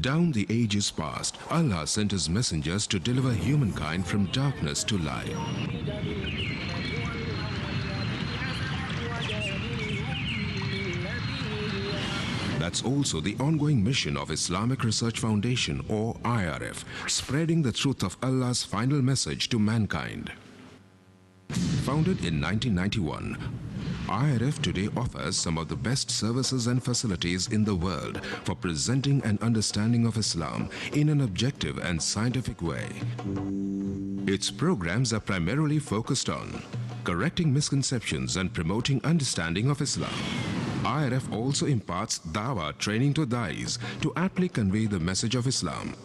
Down the ages past, Allah sent His messengers to deliver humankind from darkness to light. That's also the ongoing mission of Islamic Research Foundation, or IRF, spreading the truth of Allah's final message to mankind. Founded in 1991, IRF today offers some of the best services and facilities in the world for presenting an understanding of Islam in an objective and scientific way. Its programs are primarily focused on correcting misconceptions and promoting understanding of Islam. IRF also imparts dawah training to dais to aptly convey the message of Islam.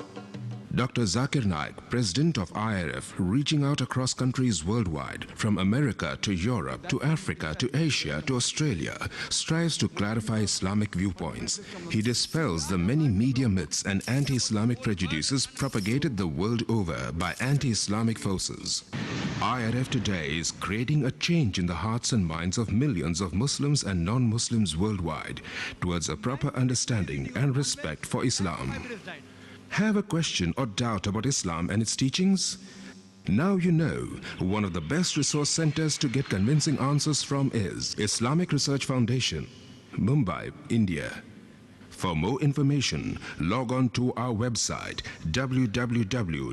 Dr. Zakir Naik, president of IRF, reaching out across countries worldwide, from America to Europe to Africa to Asia to Australia, strives to clarify Islamic viewpoints. He dispels the many media myths and anti-Islamic prejudices propagated the world over by anti-Islamic forces. IRF today is creating a change in the hearts and minds of millions of Muslims and non-Muslims worldwide towards a proper understanding and respect for Islam. Have a question or doubt about Islam and its teachings? Now you know. One of the best resource centers to get convincing answers from is Islamic Research Foundation, Mumbai, India. For more information, log on to our website www.irf.net.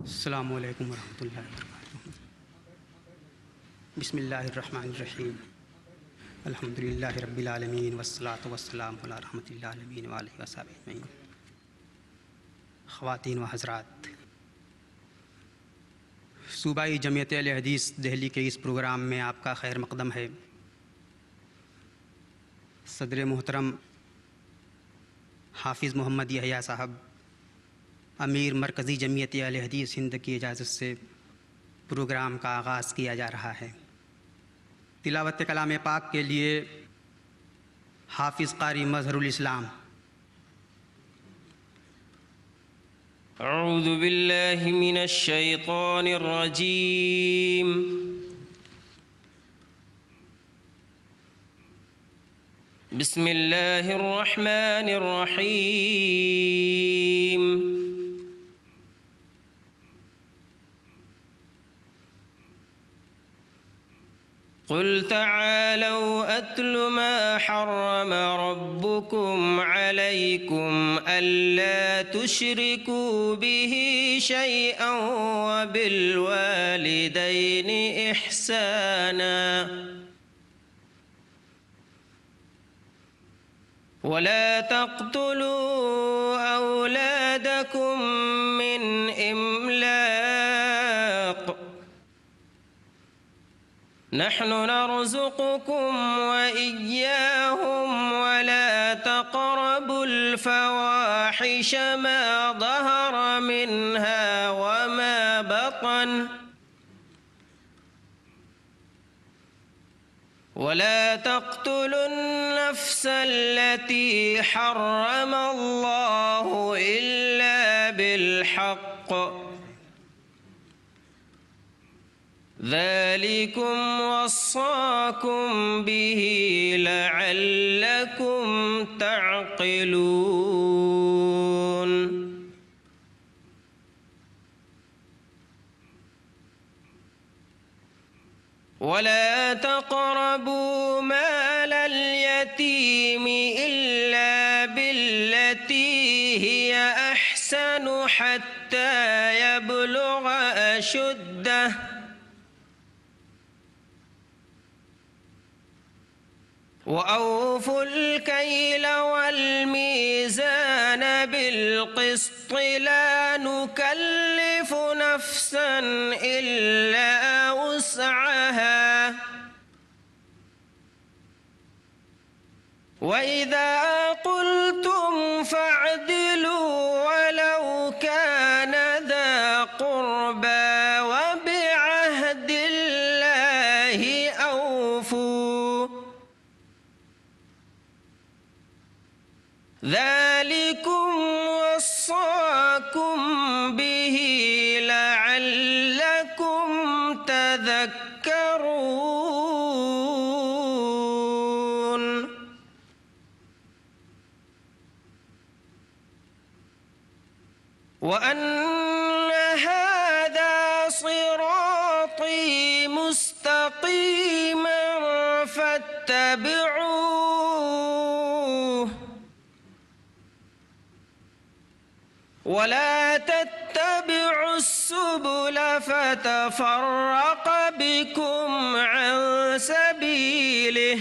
السلام علیکم ورحمۃ اللہ وبرکاتہ. بسم اللہ الرحمن الرحیم. الحمد للہ رب العالمین والصلاة والسلام علی رحمۃ اللہ العالمین وآلہ وصحبہ اجمعین. خواتین و حضرات، صوبائی جمعیت اہل حدیث دہلی کے اس پروگرام میں آپ کا خیر مقدم ہے. صدر محترم حافظ محمد یحییٰ صاحب، امیر مرکزی جمعیت اہل حدیث ہند کی اجازت سے پروگرام کا آغاز کیا جا رہا ہے. تلاوت کلام پاک کے لیے حافظ قاری مظہر الاسلام. اعوذ باللہ من الشیطان الرجیم. بسم اللہ الرحمن الرحیم. قل تعالوا أتل ما حرم ربكم عليكم ألا تشركوا به شيئا وبالوالدين إحسانا ولا تقتلوا أولادكم من إملاق نحن نرزقكم وإياهم ولا تقربوا الفواحش ما ظهر منها وما بطن ولا تقتلوا النفس التي حرم الله إلا بالحق ذلكم وصاكم به لعلكم تعقلون. ولا تقربوا مال اليتيم إلا بالتي التي هي أحسن حتى يبلغ أشده وأوفوا الكيل والميزان بالقسط لا نكلف نفسا إلا وسعها وإذا قلتم فاعدلوا ولو كان ذا قربى وبعهد الله أوفوا ذلكم وصاكم به لعلكم تذكرون وأن هذا صراطي مستقيما فاتبعوه ولا تتبعوا السبل فتفرق بكم عن سبيله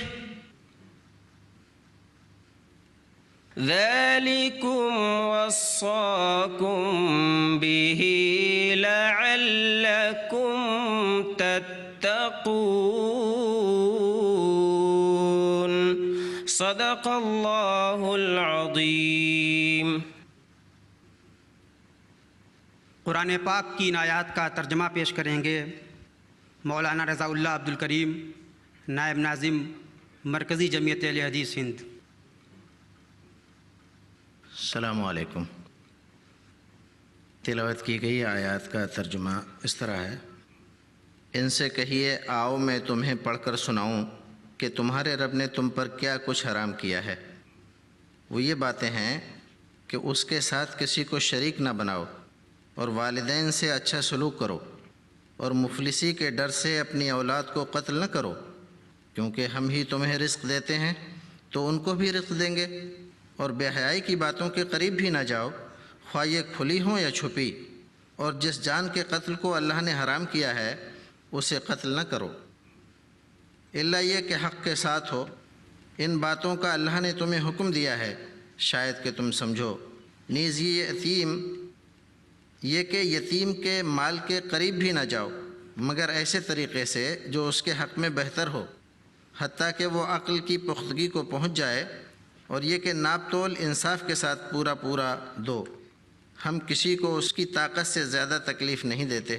ذلكم وصاكم به لعلكم تتقون صدق الله العظيم. قرآن پاک کی ان آیات کا ترجمہ پیش کریں گے مولانا رضا اللہ عبد الکریم، نائب ناظم مرکزی جمعیت اہل حدیث ہند. السلام علیکم. تلاوت کی گئی آیات کا ترجمہ اس طرح ہے: ان سے کہیے آؤ میں تمہیں پڑھ کر سناؤں کہ تمہارے رب نے تم پر کیا کچھ حرام کیا ہے. وہ یہ باتیں ہیں کہ اس کے ساتھ کسی کو شریک نہ بناؤ اور والدین سے اچھا سلوک کرو اور مفلسی کے ڈر سے اپنی اولاد کو قتل نہ کرو کیونکہ ہم ہی تمہیں رزق دیتے ہیں تو ان کو بھی رزق دیں گے. اور بے حیائی کی باتوں کے قریب بھی نہ جاؤ خواہ یہ کھلی ہوں یا چھپی. اور جس جان کے قتل کو اللہ نے حرام کیا ہے اسے قتل نہ کرو الا یہ کہ حق کے ساتھ ہو. ان باتوں کا اللہ نے تمہیں حکم دیا ہے شاید کہ تم سمجھو. نیز یہ کہ یتیم کے مال کے قریب بھی نہ جاؤ مگر ایسے طریقے سے جو اس کے حق میں بہتر ہو حتیٰ کہ وہ عقل کی پختگی کو پہنچ جائے. اور یہ کہ ناپ تول انصاف کے ساتھ پورا پورا دو. ہم کسی کو اس کی طاقت سے زیادہ تکلیف نہیں دیتے.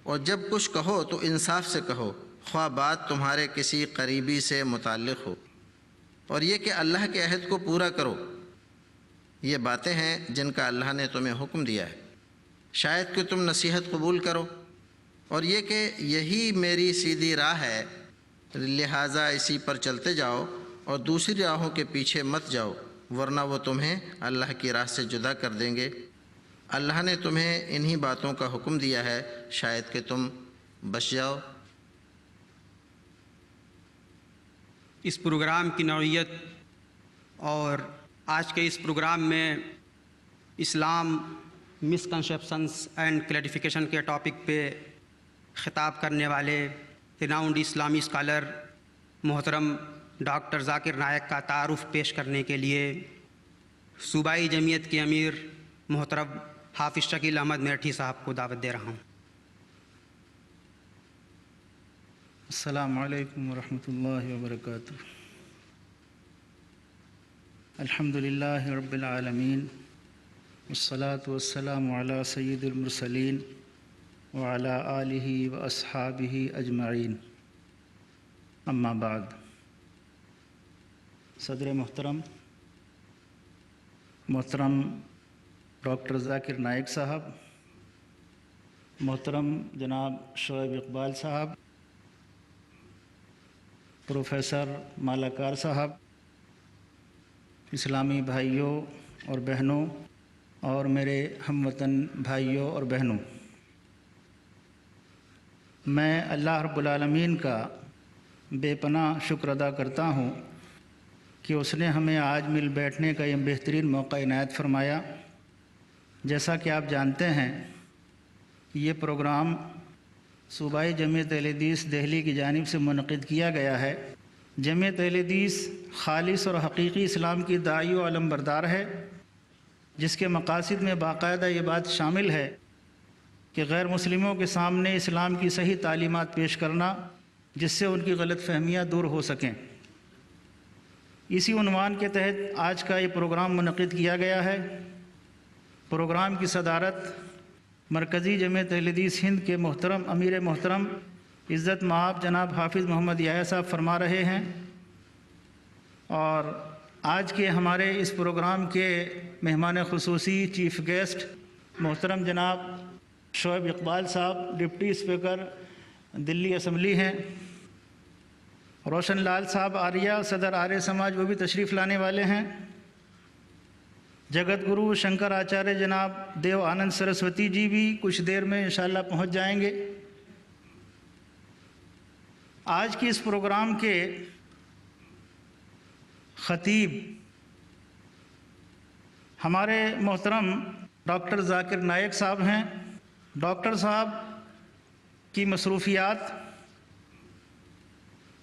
اور جب کچھ کہو تو انصاف سے کہو خواہ بات تمہارے کسی قریبی سے متعلق ہو. اور یہ کہ اللہ کے عہد کو پورا کرو. یہ باتیں ہیں جن کا اللہ نے تمہیں حکم دیا ہے شاید کہ تم نصیحت قبول کرو. اور یہ کہ یہی میری سیدھی راہ ہے لہٰذا اسی پر چلتے جاؤ اور دوسری راہوں کے پیچھے مت جاؤ ورنہ وہ تمہیں اللہ کی راہ سے جدا کر دیں گے. اللہ نے تمہیں انہی باتوں کا حکم دیا ہے شاید کہ تم بچ جاؤ. اس پروگرام کی نوعیت اور آج کے اس پروگرام میں اسلام مسکنسیپشنز اینڈ کلیریفیکیشن کے ٹاپک پہ خطاب کرنے والے ریਨਾؤنڈ اسلامی اسکالر محترم ڈاکٹر ذاکر نائک کا تعارف پیش کرنے کے لیے صوبائی جمعیت کے امیر محترم حافظ شکیل احمد میٹھی صاحب کو دعوت دے رہا ہوں. السلام علیکم ورحمۃ اللہ وبرکاتہ. الحمد للہ رب العالمین والصلاة والسلام علی سید المرسلین وعلی آلہ واصحابہ اجمعین. اما بعد. صدر محترم ڈاکٹر ذاکر نائک صاحب، محترم جناب شعیب اقبال صاحب، پروفیسر مالاکار صاحب، اسلامی بھائیوں اور بہنوں اور میرے ہم وطن بھائیوں اور بہنوں، میں اللہ رب العالمین کا بے پناہ شکر ادا کرتا ہوں کہ اس نے ہمیں آج مل بیٹھنے کا یہ بہترین موقع عنایت فرمایا۔ جیسا کہ آپ جانتے ہیں یہ پروگرام صوبائی جمعیت اہل حدیث دہلی کی جانب سے منعقد کیا گیا ہے۔ جمعیت اہل حدیث خالص اور حقیقی اسلام کی داعی و علم بردار ہے، جس کے مقاصد میں باقاعدہ یہ بات شامل ہے کہ غیر مسلموں کے سامنے اسلام کی صحیح تعلیمات پیش کرنا، جس سے ان کی غلط فہمیاں دور ہو سکیں۔ اسی عنوان کے تحت آج کا یہ پروگرام منعقد کیا گیا ہے۔ پروگرام کی صدارت مرکزی جمعیت اہل حدیث ہند کے محترم امیر محترم عزت مآب جناب حافظ محمد یحییٰ صاحب فرما رہے ہیں، اور آج کے ہمارے اس پروگرام کے مہمان خصوصی چیف گیسٹ محترم جناب شعیب اقبال صاحب ڈپٹی اسپیکر دلی اسمبلی ہیں، روشن لال صاحب آریہ صدر آریہ سماج وہ بھی تشریف لانے والے ہیں، جگت گرو شنکر آچاریہ جناب دیو آنند سرسوتی جی بھی کچھ دیر میں انشاءاللہ پہنچ جائیں گے۔ آج کی اس پروگرام کے خطیب ہمارے محترم ڈاکٹر ذاکر نائک صاحب ہیں۔ ڈاکٹر صاحب کی مصروفیات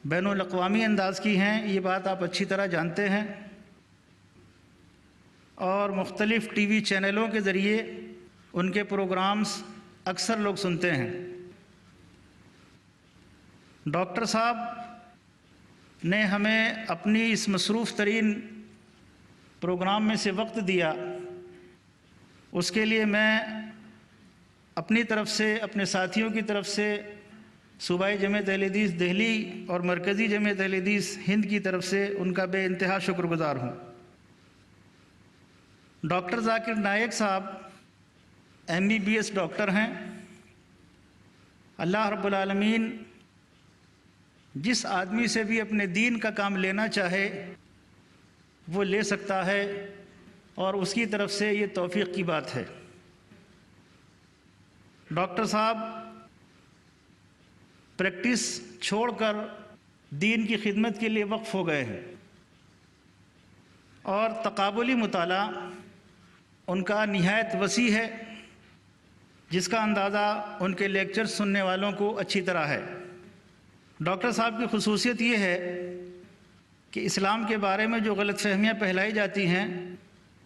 بین الاقوامی انداز کی ہیں، یہ بات آپ اچھی طرح جانتے ہیں، اور مختلف ٹی وی چینلوں کے ذریعے ان کے پروگرامز اکثر لوگ سنتے ہیں۔ ڈاکٹر صاحب نے ہمیں اپنی اس مصروف ترین پروگرام میں سے وقت دیا، اس کے لیے میں اپنی طرف سے، اپنے ساتھیوں کی طرف سے، صوبائی جمعیت اہل حدیث دہلی اور مرکزی جمعیت اہل حدیث ہند کی طرف سے ان کا بے انتہا شکر گزار ہوں۔ ڈاکٹر ذاکر نائک صاحب MBBS ڈاکٹر ہیں۔ اللہ رب العالمین جس آدمی سے بھی اپنے دین کا کام لینا چاہے وہ لے سکتا ہے، اور اس کی طرف سے یہ توفیق کی بات ہے۔ ڈاکٹر صاحب پریکٹس چھوڑ کر دین کی خدمت کے لیے وقف ہو گئے ہیں، اور تقابلی مطالعہ ان کا نہایت وسیع ہے، جس کا اندازہ ان کے لیکچر سننے والوں کو اچھی طرح ہے۔ ڈاکٹر صاحب کی خصوصیت یہ ہے کہ اسلام کے بارے میں جو غلط فہمیاں پھیلائی جاتی ہیں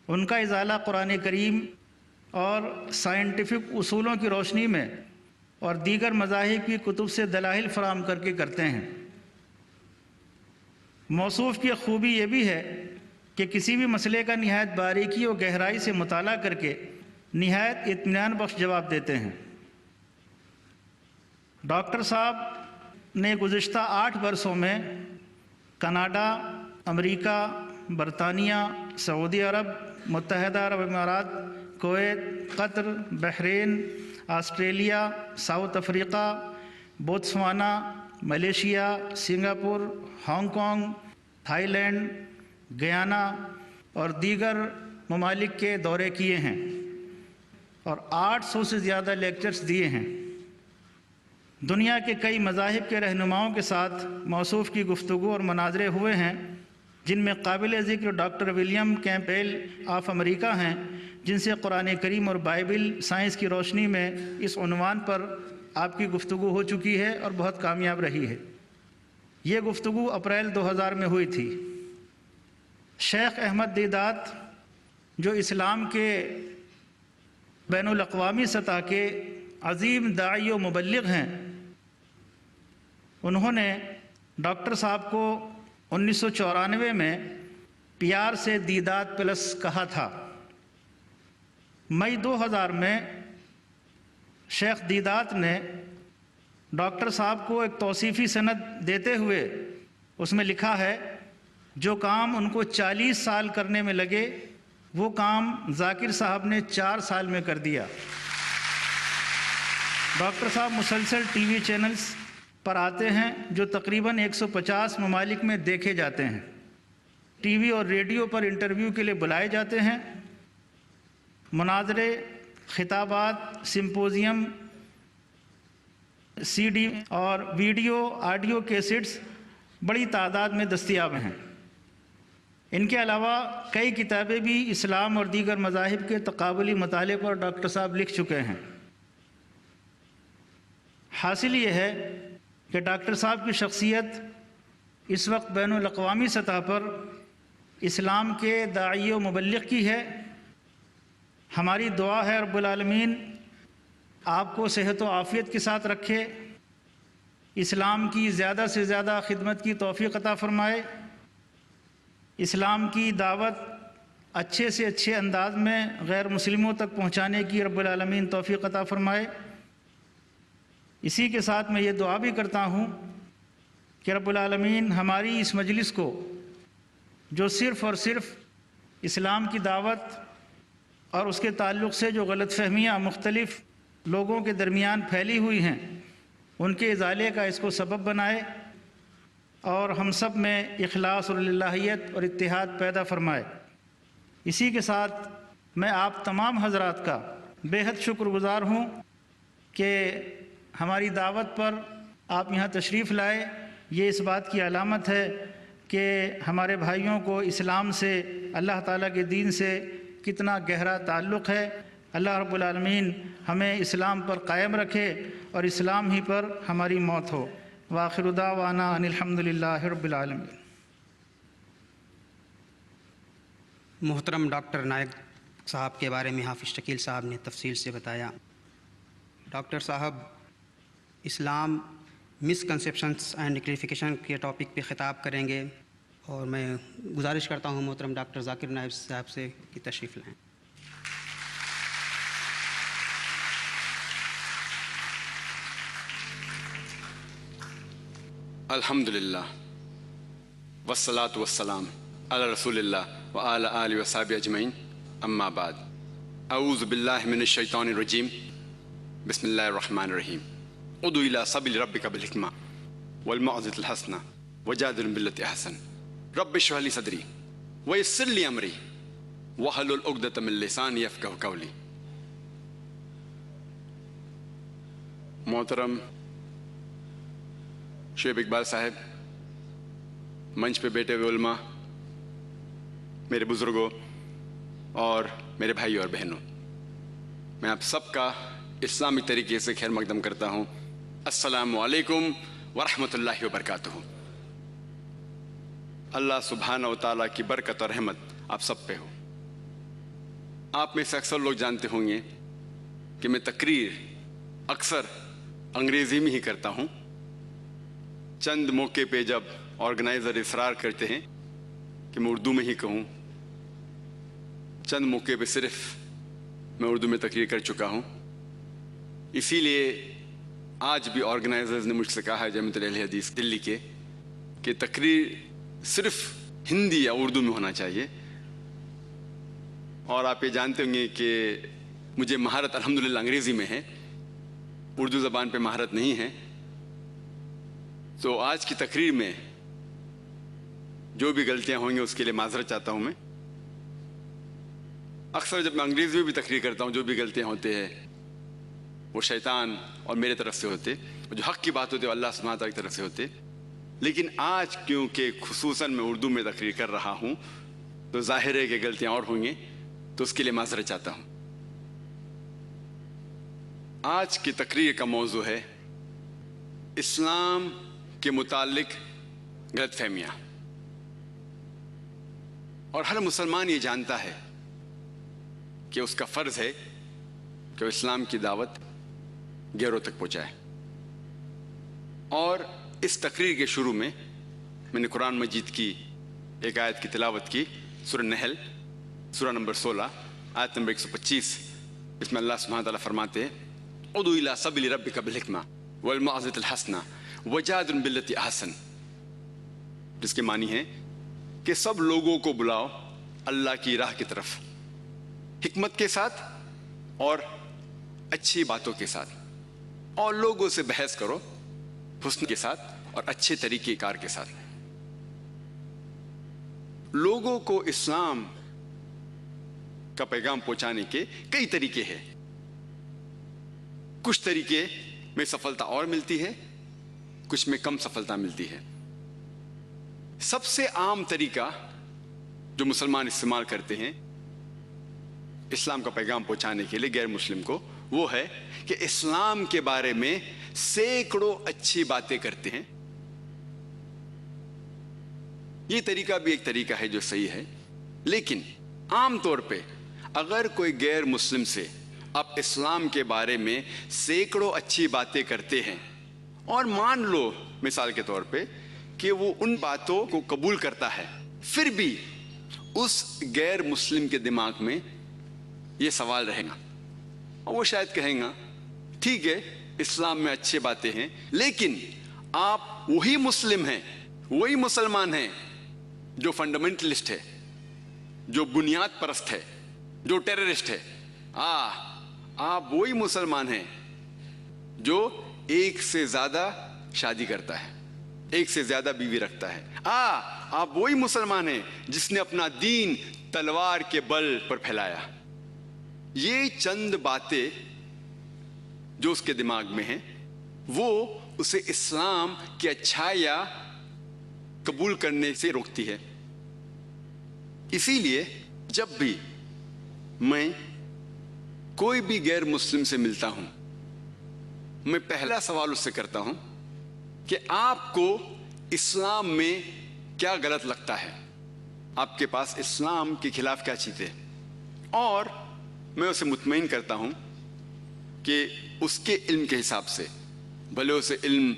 ان کا ازالہ قرآن کریم اور سائنٹیفک اصولوں کی روشنی میں اور دیگر مذاہب کی کتب سے دلائل فراہم کر کے کرتے ہیں۔ موصوف کی خوبی یہ بھی ہے کہ کسی بھی مسئلے کا نہایت باریکی اور گہرائی سے مطالعہ کر کے نہایت اطمینان بخش جواب دیتے ہیں۔ ڈاکٹر صاحب نے گزشتہ 8 برسوں میں کینیڈا، امریکہ، برطانیہ، سعودی عرب، متحدہ عرب امارات، Kuwait, Qatar, Bahrain, Australia, South Africa, Botswana, Malaysia, Singapore, Hong Kong, Thailand, Guyana اور دیگر ممالک کے دورے کیے ہیں، اور 800 سے زیادہ لیکچرز دیے ہیں۔ دنیا کے کئی مذاہب کے رہنماؤں کے ساتھ موصوف کی گفتگو اور مناظرے ہوئے ہیں، جن میں قابل ذکر doctor William Campbell of America ہیں، جن سے قرآن کریم اور بائبل سائنس کی روشنی میں اس عنوان پر آپ کی گفتگو ہو چکی ہے اور بہت کامیاب رہی ہے۔ یہ گفتگو اپریل 2000 میں ہوئی تھی۔ شیخ احمد دیدات جو اسلام کے بین الاقوامی سطح کے عظیم داعی و مبلغ ہیں، انہوں نے ڈاکٹر صاحب کو 1994 میں پیار سے دیدات پلس کہا تھا۔ مئی 2000 میں شیخ دیدات نے ڈاکٹر صاحب کو ایک توصیفی سند دیتے ہوئے اس میں لکھا ہے، جو کام ان کو 40 سال کرنے میں لگے وہ کام ذاکر صاحب نے 4 سال میں کر دیا۔ ڈاکٹر صاحب مسلسل ٹی وی چینلز پر آتے ہیں جو تقریباً 150 ممالک میں دیکھے جاتے ہیں، ٹی وی اور ریڈیو پر انٹرویو کے لیے بلائے جاتے ہیں، مناظرے، خطابات، سمپوزیم، CD اور ویڈیو آڈیو کیسٹس بڑی تعداد میں دستیاب ہیں۔ ان کے علاوہ کئی کتابیں بھی اسلام اور دیگر مذاہب کے تقابلی مطالعے پر ڈاکٹر صاحب لکھ چکے ہیں۔ حاصل یہ ہے کہ ڈاکٹر صاحب کی شخصیت اس وقت بین الاقوامی سطح پر اسلام کے داعی و مبلغ کی ہے۔ ہماری دعا ہے رب العالمین آپ کو صحت و عافیت کے ساتھ رکھے، اسلام کی زیادہ سے زیادہ خدمت کی توفیق عطا فرمائے، اسلام کی دعوت اچھے سے اچھے انداز میں غیر مسلموں تک پہنچانے کی رب العالمین توفیق عطا فرمائے۔ اسی کے ساتھ میں یہ دعا بھی کرتا ہوں کہ رب العالمین ہماری اس مجلس کو، جو صرف اور صرف اسلام کی دعوت اور اس کے تعلق سے جو غلط فہمیاں مختلف لوگوں کے درمیان پھیلی ہوئی ہیں، ان کے ازالے کا اس کو سبب بنائے اور ہم سب میں اخلاص اور للہیت اور اتحاد پیدا فرمائے۔ اسی کے ساتھ میں آپ تمام حضرات کا بے حد شکر گزار ہوں کہ ہماری دعوت پر آپ یہاں تشریف لائے۔ یہ اس بات کی علامت ہے کہ ہمارے بھائیوں کو اسلام سے، اللہ تعالیٰ کے دین سے کتنا گہرا تعلق ہے۔ اللہ رب العالمین ہمیں اسلام پر قائم رکھے اور اسلام ہی پر ہماری موت ہو۔ وآخر دعوانا ان الحمد للہ رب العالمین۔ محترم ڈاکٹر نائک صاحب کے بارے میں حافظ شکیل صاحب نے تفصیل سے بتایا۔ ڈاکٹر صاحب اسلام مسکنسیپشنس اینڈ کلیریفیکیشن کے ٹاپک پہ خطاب کریں گے، اور میں گزارش کرتا ہوں محترم ڈاکٹر ذاکر نائک صاحب سے کہ تشریف لائیں۔ الحمدللہ والصلاة والسلام علی رسول اللہ وعلی آلہ وصحبہ اجمعین، اما بعد، اعوذ باللہ من الشیطان الرجیم، بسم اللہ الرحمن الرحیم۔ ادعو الی سبیل ربک بالحکمہ والموعظۃ الحسنہ وجادلہم باللتی احسن، رب اشرح لی صدری ویسر لی امری واحلل عقدۃ من لسانی یفقہوا قولی۔ محترم شعیب اقبال صاحب، منچ پہ بیٹھے ہوئے علماء، میرے بزرگوں اور میرے بھائی اور بہنوں، میں آپ سب کا اسلامی طریقے سے خیر مقدم کرتا ہوں۔ السلام علیکم ورحمۃ اللہ وبرکاتہ۔ اللہ سبحانہ و تعالیٰ کی برکت اور رحمت آپ سب پہ ہو۔ آپ میں سے اکثر لوگ جانتے ہوں گے کہ میں تقریر اکثر انگریزی میں ہی کرتا ہوں۔ چند موقع پہ جب آرگنائزر اصرار کرتے ہیں کہ میں اردو میں ہی کہوں، چند موقع پہ صرف میں اردو میں تقریر کر چکا ہوں۔ اسی لیے آج بھی آرگنائزرز نے مجھ سے کہا ہے جامعۃ اہل حدیث دلی کے کہ تقریر صرف ہندی یا اردو میں ہونا چاہیے۔ اور آپ یہ جانتے ہوں گے کہ مجھے مہارت الحمدللہ انگریزی میں ہے، اردو زبان پہ مہارت نہیں ہے۔ تو آج کی تقریر میں جو بھی غلطیاں ہوں گی اس کے لیے معذرت چاہتا ہوں میں۔ اکثر جب میں انگریزی میں بھی تقریر کرتا ہوں، جو بھی غلطیاں ہوتے ہیں وہ شیطان اور میرے طرف سے ہوتے، جو حق کی بات ہوتے وہ اللہ سبحانہ تعالیٰ کی طرف سے ہوتے۔ لیکن آج کیونکہ خصوصاً میں اردو میں تقریر کر رہا ہوں تو ظاہر ہے کہ غلطیاں اور ہوں گی، تو اس کے لیے معذرت چاہتا ہوں۔ آج کی تقریر کا موضوع ہے اسلام کے متعلق غلط فہمیاں، اور ہر مسلمان یہ جانتا ہے کہ اس کا فرض ہے کہ وہ اسلام کی دعوت غیروں تک پہنچائے۔ اور اس تقریر کے شروع میں نے قرآن مجید کی ایک آیت کی تلاوت کی، سورہ نحل سورہ نمبر 16 آیت نمبر 125، اس میں اللہ سبحانہ تعالیٰ فرماتے ہیں ادعو الی سبیل ربک بالحکمہ والموعظۃ الحسنہ وجادلہم باللتی احسن، جس کے معنی ہے کہ سب لوگوں کو بلاؤ اللہ کی راہ کی طرف حکمت کے ساتھ اور اچھی باتوں کے ساتھ، اور لوگوں سے بحث کرو حسن کے ساتھ اور اچھے طریقے کار کے ساتھ۔ لوگوں کو اسلام کا پیغام پہنچانے کے کئی طریقے ہیں۔ کچھ طریقے میں سفلتا اور ملتی ہے، کچھ میں کم سفلتا ملتی ہے۔ سب سے عام طریقہ جو مسلمان استعمال کرتے ہیں اسلام کا پیغام پہنچانے کے لیے غیر مسلم کو، وہ ہے کہ اسلام کے بارے میں سینکڑوں اچھی باتیں کرتے ہیں. یہ طریقہ بھی ایک طریقہ ہے جو صحیح ہے، لیکن عام طور پہ اگر کوئی غیر مسلم سے آپ اسلام کے بارے میں سینکڑوں اچھی باتیں کرتے ہیں اور مان لو مثال کے طور پہ کہ وہ ان باتوں کو قبول کرتا ہے، پھر بھی اس غیر مسلم کے دماغ میں یہ سوال رہے گا اور وہ شاید کہیں گا ٹھیک ہے اسلام میں اچھی باتیں ہیں، لیکن آپ وہی مسلم ہیں، وہی مسلمان ہیں جو فنڈامنٹلسٹ ہے، جو بنیاد پرست ہے، جو ٹیررسٹ ہے. آپ وہی مسلمان ہیں جو ایک سے زیادہ شادی کرتا ہے، ایک سے زیادہ بیوی رکھتا ہے. آپ وہی مسلمان ہیں جس نے اپنا دین تلوار کے بل پر پھیلایا. یہ چند باتیں جو اس کے دماغ میں ہیں وہ اسے اسلام کی اچھائیاں قبول کرنے سے روکتی ہے. اسی لیے جب بھی میں کوئی بھی غیر مسلم سے ملتا ہوں میں پہلا سوال اس سے کرتا ہوں کہ آپ کو اسلام میں کیا غلط لگتا ہے، آپ کے پاس اسلام کے خلاف کیا چیزیں، اور میں اسے مطمئن کرتا ہوں کہ اس کے علم کے حساب سے، بھلے اسے علم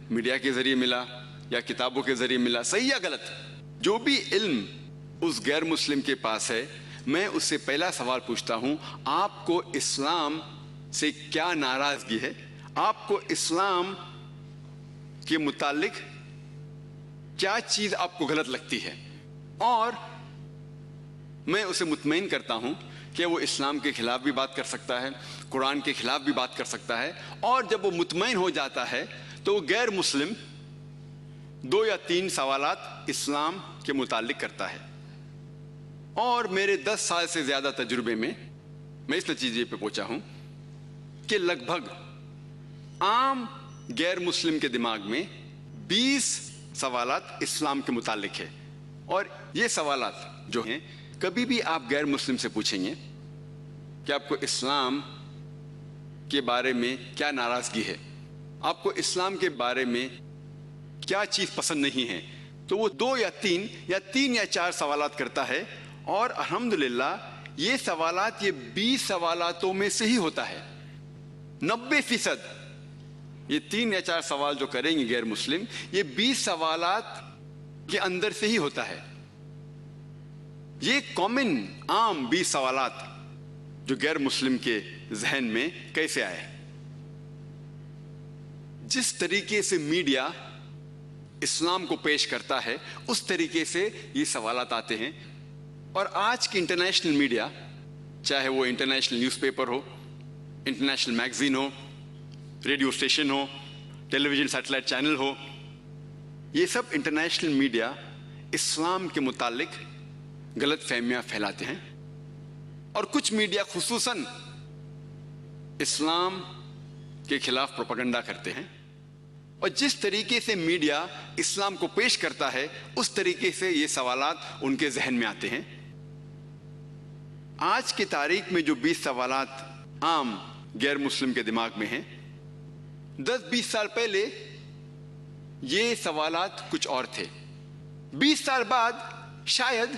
میڈیا کے ذریعے ملا یا کتابوں کے ذریعے ملا، صحیح یا غلط، جو بھی علم اس غیر مسلم کے پاس ہے، میں اس سے پہلا سوال پوچھتا ہوں آپ کو اسلام سے کیا ناراضگی ہے، آپ کو اسلام کے متعلق کیا چیز آپ کو غلط لگتی ہے. اور میں اسے مطمئن کرتا ہوں کہ وہ اسلام کے خلاف بھی بات کر سکتا ہے، قرآن کے خلاف بھی بات کر سکتا ہے، اور جب وہ مطمئن ہو جاتا ہے تو وہ غیر مسلم 2 یا 3 سوالات اسلام کے متعلق کرتا ہے. اور میرے 10 سال سے زیادہ تجربے میں میں اس نتیجے پہ پہنچا ہوں کہ لگ بھگ عام غیر مسلم کے دماغ میں 20 سوالات اسلام کے متعلق ہے. اور یہ سوالات جو ہیں کبھی بھی آپ غیر مسلم سے پوچھیں گے کہ آپ کو اسلام کے بارے میں کیا ناراضگی ہے، آپ کو اسلام کے بارے میں کیا چیز پسند نہیں ہے، تو وہ 2 یا 3 یا 4 سوالات کرتا ہے. اور الحمدللہ یہ سوالات یہ 20 سوالاتوں میں سے ہی ہوتا ہے. 90% یہ 3 یا 4 سوال جو کریں گے غیر مسلم یہ 20 سوالات کے اندر سے ہی ہوتا ہے. یہ کامن عام 20 سوالات جو غیر مسلم کے ذہن میں کیسے آئے؟ جس طریقے سے میڈیا اسلام کو پیش کرتا ہے اس طریقے سے یہ سوالات آتے ہیں. اور آج کی انٹرنیشنل میڈیا، چاہے وہ انٹرنیشنل نیوز پیپر ہو، انٹرنیشنل میگزین ہو، ریڈیو اسٹیشن ہو، ٹیلی ویژن سیٹلائٹ چینل ہو، یہ سب انٹرنیشنل میڈیا اسلام کے متعلق غلط فہمیاں پھیلاتے ہیں. اور کچھ میڈیا خصوصاً اسلام کے خلاف پروپیگنڈا کرتے ہیں. اور جس طریقے سے میڈیا اسلام کو پیش کرتا ہے اس طریقے سے یہ سوالات ان کے ذہن میں آتے ہیں. آج کی تاریخ میں جو 20 سوالات عام غیر مسلم کے دماغ میں ہیں، 10-20 سال پہلے یہ سوالات کچھ اور تھے. 20 سال بعد شاید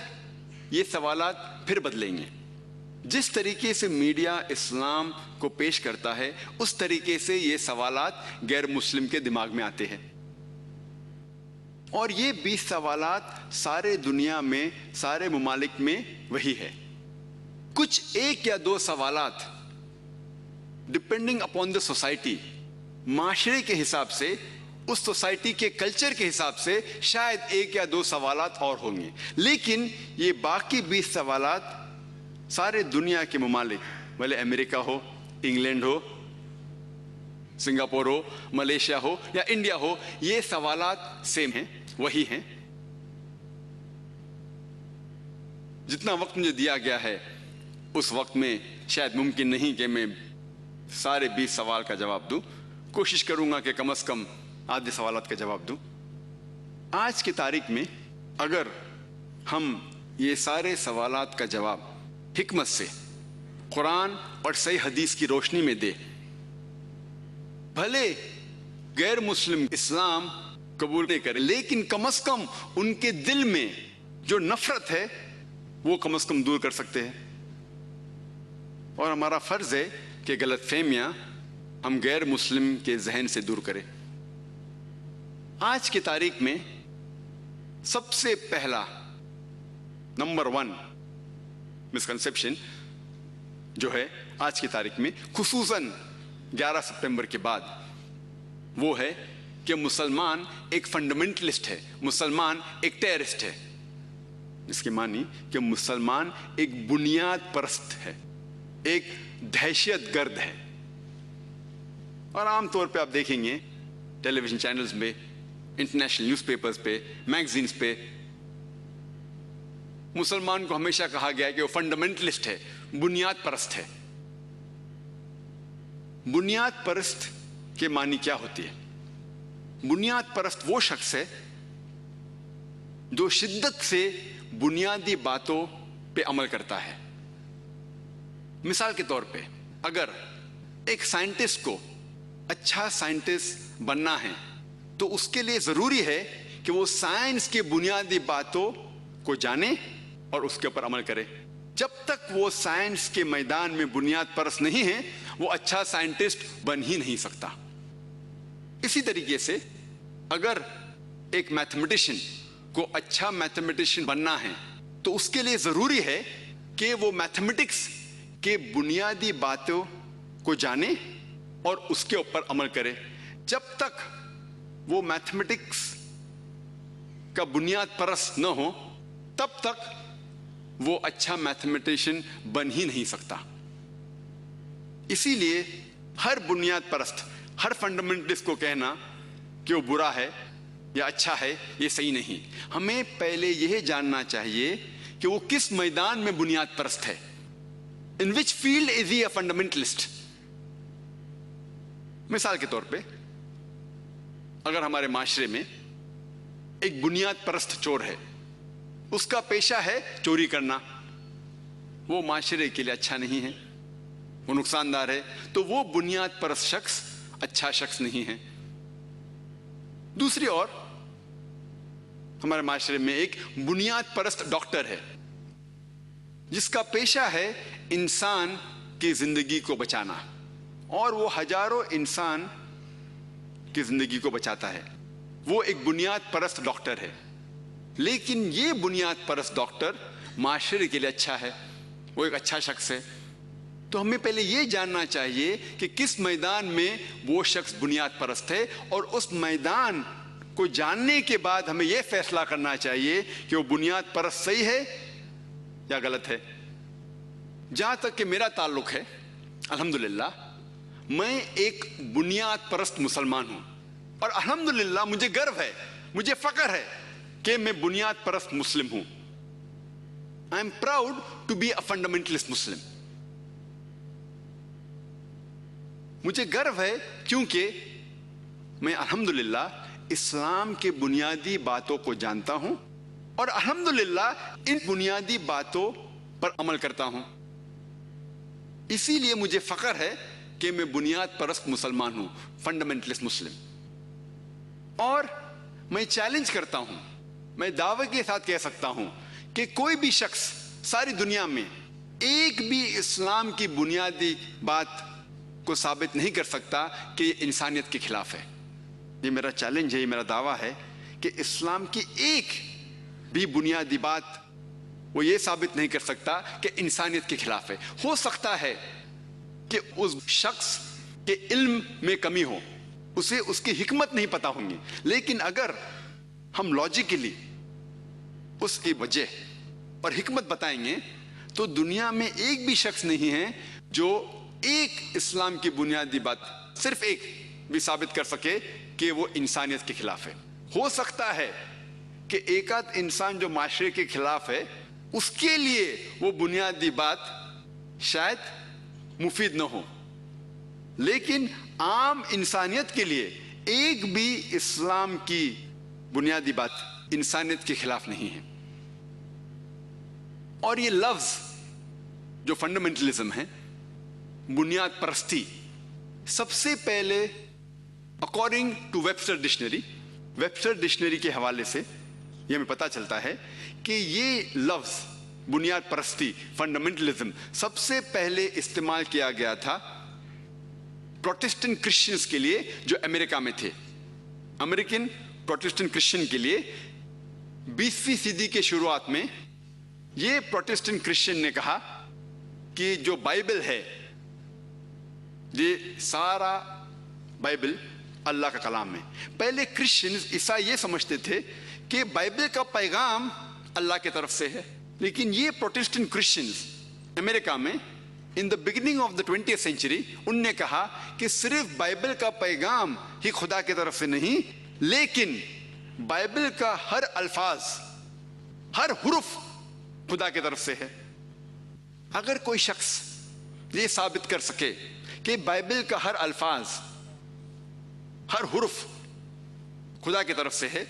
یہ سوالات پھر بدلیں گے. جس طریقے سے میڈیا اسلام کو پیش کرتا ہے اس طریقے سے یہ سوالات غیر مسلم کے دماغ میں آتے ہیں. اور یہ 20 سوالات سارے دنیا میں، سارے ممالک میں وہی ہے. کچھ 1 یا 2 سوالات ڈپینڈنگ اپون دا سوسائٹی، معاشرے کے حساب سے، اس سوسائٹی کے کلچر کے حساب سے شاید 1 یا 2 سوالات اور ہوں گے. لیکن یہ باقی 20 سوالات سارے دنیا کے ممالک، بھلے امریکہ ہو، انگلینڈ ہو، سنگاپور ہو، ملیشیا ہو یا انڈیا ہو، یہ سوالات سیم ہیں، وہی ہیں. جتنا وقت مجھے دیا گیا ہے اس وقت میں شاید ممکن نہیں کہ میں سارے 20 سوال کا جواب دوں. کوشش کروں گا کہ کم از کم آدھے سوالات کا جواب دوں. آج کی تاریخ میں اگر ہم یہ سارے سوالات کا جواب حکمت سے قرآن اور صحیح حدیث کی روشنی میں دے. بھلے غیر مسلم اسلام قبول نہیں کرے لیکن کم از کم ان کے دل میں جو نفرت ہے وہ کم از کم دور کر سکتے ہیں. اور ہمارا فرض ہے کہ غلط فہمیاں ہم غیر مسلم کے ذہن سے دور کریں. آج کی تاریخ میں سب سے پہلا نمبر 1 مسکنسیپشن جو ہے آج کی تاریخ میں خصوصاً 11 سپتمبر کے بعد وہ ہے کہ مسلمان ایک فنڈامنٹلسٹ ہے, مسلمان ایک ٹیررسٹ ہے. اس کی معنی کہ مسلمان ایک بنیاد پرست ہے, ایک دہشت گرد ہے. اور عام طور پہ آپ دیکھیں گے ٹیلی ویژن چینلز میں, انٹرنیشنل نیوز پیپرز پہ, میگزینز پہ مسلمان کو ہمیشہ کہا گیا ہے کہ وہ فنڈامنٹلسٹ ہے, بنیاد پرست ہے. بنیاد پرست کے معنی کیا ہوتی ہے؟ بنیاد پرست وہ شخص ہے جو شدت سے بنیادی باتوں پہ عمل کرتا ہے. مثال کے طور پہ اگر ایک سائنٹسٹ کو اچھا سائنٹسٹ بننا ہے تو اس کے لیے ضروری ہے کہ وہ سائنس کی بنیادی باتوں کو جانے اور اس کے اوپر عمل کرے. جب تک وہ سائنس کے میدان میں بنیاد پرست نہیں ہے وہ اچھا سائنٹسٹ بن ہی نہیں سکتا. اسی طریقے سے اگر ایک میتھمیٹیشین کو اچھا میتھمیٹیشین بننا ہے تو اس کے لیے ضروری ہے کہ وہ میتھمیٹکس کے بنیادی باتوں کو جانے اور اس کے اوپر عمل کرے. جب تک وہ میتھمیٹکس کا بنیاد پرست نہ ہو تب تک وہ اچھا میتھمیٹیشین بن ہی نہیں سکتا. اسی لیے ہر بنیاد پرست, ہر فنڈامنٹلسٹ کو کہنا کہ وہ برا ہے یا اچھا ہے یہ صحیح نہیں. ہمیں پہلے یہ جاننا چاہیے کہ وہ کس میدان میں بنیاد پرست ہے. In which field is he a fundamentalist? مثال کے طور پہ اگر ہمارے معاشرے میں ایک بنیاد پرست چور ہے, اس کا پیشہ ہے چوری کرنا, وہ معاشرے کے لیے اچھا نہیں ہے, وہ نقصان دہ ہے, تو وہ بنیاد پرست شخص اچھا شخص نہیں ہے. دوسری اور ہمارے معاشرے میں ایک بنیاد پرست ڈاکٹر ہے جس کا پیشہ ہے انسان کی زندگی کو بچانا, اور وہ ہزاروں انسان کی زندگی کو بچاتا ہے. وہ ایک بنیاد پرست ڈاکٹر ہے, لیکن یہ بنیاد پرست ڈاکٹر معاشرے کے لیے اچھا ہے, وہ ایک اچھا شخص ہے. تو ہمیں پہلے یہ جاننا چاہیے کہ کس میدان میں وہ شخص بنیاد پرست ہے, اور اس میدان کو جاننے کے بعد ہمیں یہ فیصلہ کرنا چاہیے کہ وہ بنیاد پرست صحیح ہے یا غلط ہے. جہاں تک کہ میرا تعلق ہے, الحمدللہ میں ایک بنیاد پرست مسلمان ہوں, اور الحمدللہ مجھے گرو ہے, مجھے فخر ہے کہ میں بنیاد پرست مسلم ہوں. I am proud to be a fundamentalist Muslim. مجھے گرو ہے کیونکہ میں الحمدللہ اسلام کے بنیادی باتوں کو جانتا ہوں اور الحمدللہ ان بنیادی باتوں پر عمل کرتا ہوں. اسی لیے مجھے فخر ہے کہ میں بنیاد پرست مسلمان ہوں, فنڈامنٹلسٹ مسلم. اور میں چیلنج کرتا ہوں, میں دعوے کے ساتھ کہہ سکتا ہوں کہ کوئی بھی شخص ساری دنیا میں ایک بھی اسلام کی بنیادی بات کو ثابت نہیں کر سکتا کہ یہ انسانیت کے خلاف ہے. یہ میرا چیلنج ہے, یہ میرا دعویٰ ہے کہ اسلام کی ایک بھی بنیادی بات وہ یہ ثابت نہیں کر سکتا کہ انسانیت کے خلاف ہے. ہو سکتا ہے کہ اس شخص کے علم میں کمی ہو, اسے اس کی حکمت نہیں پتا ہوں گی, لیکن اگر ہم لاجیکلی اس کی وجہ اور حکمت بتائیں گے تو دنیا میں ایک بھی شخص نہیں ہے جو ایک اسلام کی بنیادی بات, صرف ایک بھی ثابت کر سکے کہ وہ انسانیت کے خلاف ہے. ہو سکتا ہے کہ ایک آدھ انسان جو معاشرے کے خلاف ہے اس کے لیے وہ بنیادی بات شاید مفید نہ ہو, لیکن عام انسانیت کے لیے ایک بھی اسلام کی بنیادی بات انسانیت کے خلاف نہیں ہے. اور یہ لفظ جو فنڈامنٹلزم ہے, بنیاد پرستی, سب سے پہلے اکارڈنگ ٹو ویبسٹر ڈکشنری کے حوالے سے یہ ہمیں پتہ چلتا ہے کہ یہ لفظ بنیاد پرستی, فنڈامنٹلزم, سب سے پہلے استعمال کیا گیا تھا پروٹسٹنٹ کرسچنز کے لیے جو امریکہ میں تھے. امریکن پروٹسٹنٹ کرسچن کے لیے 20ویں صدی کے شروعات میں یہ پروٹسٹنٹ کرسچن نے کہا کہ جو بائبل ہے, یہ سارا بائبل اللہ کا کلام ہے. پہلے کرسچنز عیسائی یہ سمجھتے تھے کہ بائبل کا پیغام اللہ کی طرف سے ہے, لیکن یہ پروٹسٹنٹ کرسچنز امریکہ میں in the beginning of the 20th century ان نے کہا کہ صرف بائبل کا پیغام ہی خدا کی طرف سے نہیں, لیکن بائبل کا ہر الفاظ, ہر حرف خدا کی طرف سے ہے. اگر کوئی شخص یہ ثابت کر سکے کہ بائبل کا ہر الفاظ, ہر حرف خدا کی طرف سے ہے,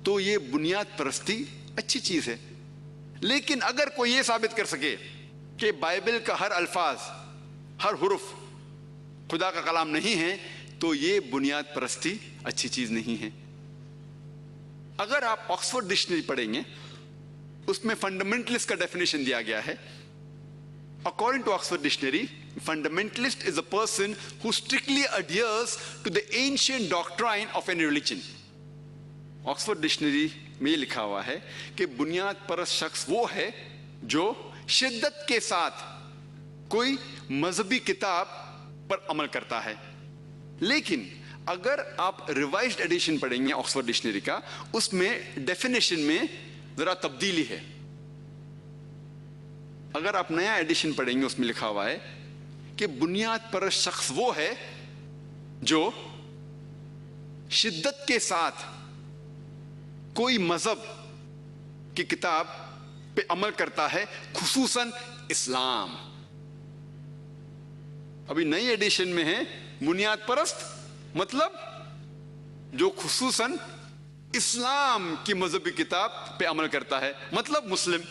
تو یہ بنیاد پرستی اچھی چیز ہے. لیکن اگر کوئی یہ ثابت کر سکے کہ بائبل کا ہر الفاظ, ہر حرف خدا کا کلام نہیں ہے, تو یہ بنیاد پرستی اچھی چیز نہیں ہے. اگر آپ آکسفورڈ ڈکشنری پڑھیں گے, اس میں فنڈامنٹلسٹ کا ڈیفینیشن دیا گیا ہے. According to Oxford Dictionary, fundamentalist is a person who strictly adheres to the ancient doctrine of any religion. Oxford Dictionary میں یہ لکھا ہوا ہے کہ بنیاد پرست شخص وہ ہے جو شدت کے ساتھ کوئی مذہبی کتاب پر عمل کرتا ہے. لیکن اگر آپ ریوائزڈ ایڈیشن پڑھیں گے آکسفورڈ ڈکشنری کا, اس میں ڈیفینیشن میں ذرا تبدیلی ہے. اگر آپ نیا ایڈیشن پڑھیں گے, اس میں لکھا ہوا ہے کہ بنیاد پرست شخص وہ ہے جو شدت کے ساتھ کوئی مذہب کی کتاب پہ عمل کرتا ہے, خصوصاً اسلام. ابھی نئی ایڈیشن میں ہے بنیاد پرست مطلب جو خصوصاً اسلام کی مذہبی کتاب پہ عمل کرتا ہے, مطلب مسلم.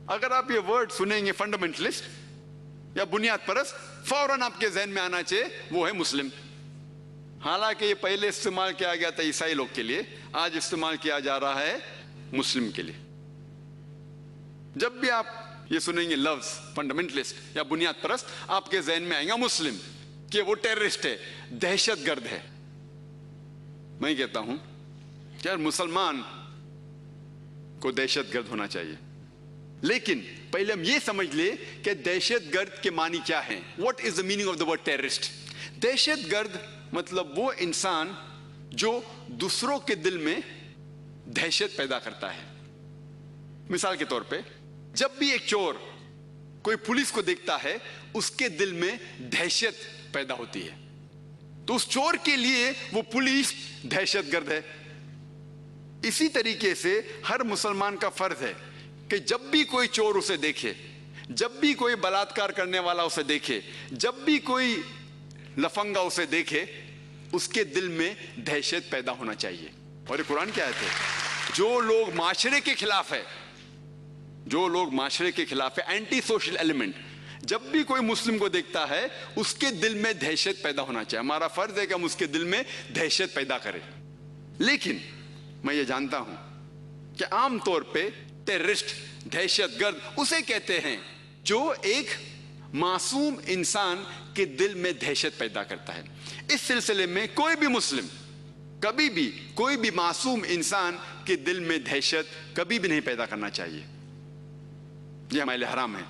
اگر آپ یہ ورڈ سنیں گے فنڈامنٹلسٹ یا بنیاد پرست, فوراً آپ کے ذہن میں آنا چاہیے وہ ہے مسلم. حالانکہ یہ پہلے استعمال کیا گیا تھا عیسائی لوگ کے لیے, آج استعمال کیا جا رہا ہے مسلم کے لیے. جب بھی آپ یہ سنیں گے لفظ فنڈامنٹلسٹ یا بنیاد پرست, آپ کے ذہن میں آئے گا مسلم, کہ وہ ٹیررسٹ ہے, دہشت گرد ہے. میں کہتا ہوں کہ ہر مسلمان کو دہشت گرد ہونا چاہیے, لیکن پہلے ہم یہ سمجھ لیں کہ دہشت گرد کے معنی کیا ہیں. What is the meaning of the word terrorist? دہشت گرد مطلب وہ انسان جو دوسروں کے دل میں دہشت پیدا کرتا ہے. مثال کے طور پہ جب بھی ایک چور کوئی پولیس کو دیکھتا ہے, اس کے دل میں دہشت پیدا ہوتی ہے, تو اس چور کے لیے وہ پولیس دہشت گرد ہے. اسی طریقے سے ہر مسلمان کا فرض ہے کہ جب بھی کوئی چور اسے دیکھے, جب بھی کوئی بلاತ್ಕಾರ کرنے والا اسے دیکھے, جب بھی کوئی لفنگا اسے دیکھے, اس کے دل میں دہشت پیدا ہونا چاہیے. اور یہ قرآن کی آیت ہے, جو لوگ معاشرے کے خلاف ہے, جو لوگ معاشرے کے خلاف ہے, اینٹی سوشل ایلیمنٹ, جب بھی کوئی مسلم کو دیکھتا ہے اس کے دل میں دہشت پیدا ہونا چاہیے. ہمارا فرض ہے کہ ہم اس کے دل میں دہشت پیدا کریں. لیکن میں یہ جانتا ہوں کہ عام طور پہ ٹیررسٹ, دہشت گرد اسے کہتے ہیں جو ایک معصوم انسان کے دل میں دہشت پیدا کرتا ہے. اس سلسلے میں کوئی بھی مسلم کبھی بھی کوئی بھی معصوم انسان کے دل میں دہشت کبھی بھی نہیں پیدا کرنا چاہیے. یہ ہمارے لیے حرام ہے.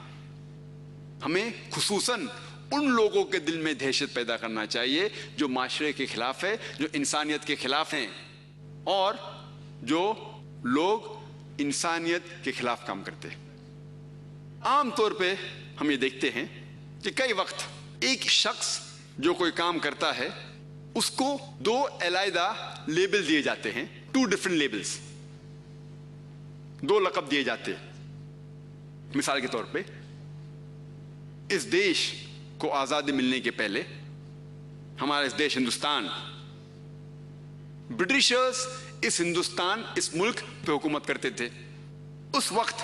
ہمیں خصوصاً ان لوگوں کے دل میں دہشت پیدا کرنا چاہیے جو معاشرے کے خلاف ہے, جو انسانیت کے خلاف ہیں, اور جو لوگ انسانیت کے خلاف کام کرتے ہیں. عام طور پہ ہم یہ دیکھتے ہیں کہ کئی وقت ایک شخص جو کوئی کام کرتا ہے اس کو دو علیحدہ لیبل دیے جاتے ہیں, 2 different labels, 2 لقب دیے جاتے ہیں. مثال کے طور پہ اس دیش کو آزادی ملنے کے پہلے, ہمارا اس دیش ہندوستان, برٹشرز اس ہندوستان, اس ملک پہ حکومت کرتے تھے. اس وقت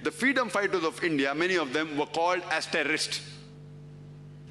The freedom fighters of India, many of them were called as terrorists.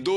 2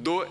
2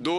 2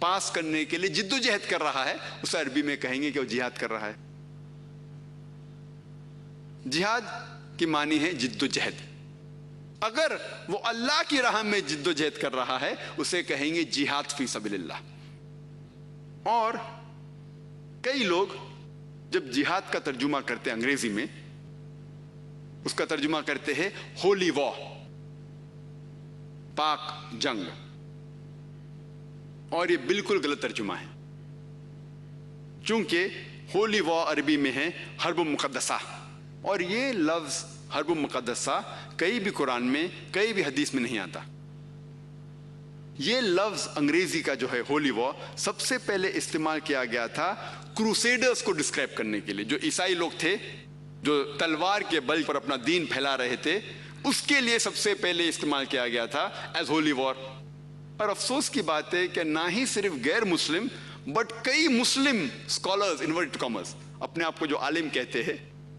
پاس کرنے کے لیے جد و جہد کر رہا ہے، اسے عربی میں کہیں گے کہ وہ جہاد کر رہا ہے۔ جہاد کی معنی ہے جد و جہد۔ اگر وہ اللہ کی راہ میں جد و جہد کر رہا ہے اسے کہیں گے جہاد فی سبیل اللہ۔ اور کئی لوگ جب جہاد کا ترجمہ کرتے ہیں انگریزی میں، اس کا ترجمہ کرتے ہیں ہولی وار، پاک جنگ، اور یہ بالکل غلط ترجمہ ہے، چونکہ ہولی وار عربی میں ہے حرب مقدسہ، اور یہ لفظ حرب مقدسہ کئی بھی قرآن میں کئی بھی حدیث میں نہیں آتا۔ یہ لفظ انگریزی کا جو ہے ہولی وار سب سے پہلے استعمال کیا گیا تھا کروسیڈرز کو ڈسکرائب کرنے کے لیے، جو عیسائی لوگ تھے جو تلوار کے بل پر اپنا دین پھیلا رہے تھے، اس کے لیے سب سے پہلے استعمال کیا گیا تھا ایز ہولی وار۔ اور افسوس کی بات ہے کہ نہ ہی صرف غیر مسلم بٹ کئی مسلم اسکالرز انورٹ کامرس، اپنے آپ کو جو عالم کہتے ہیں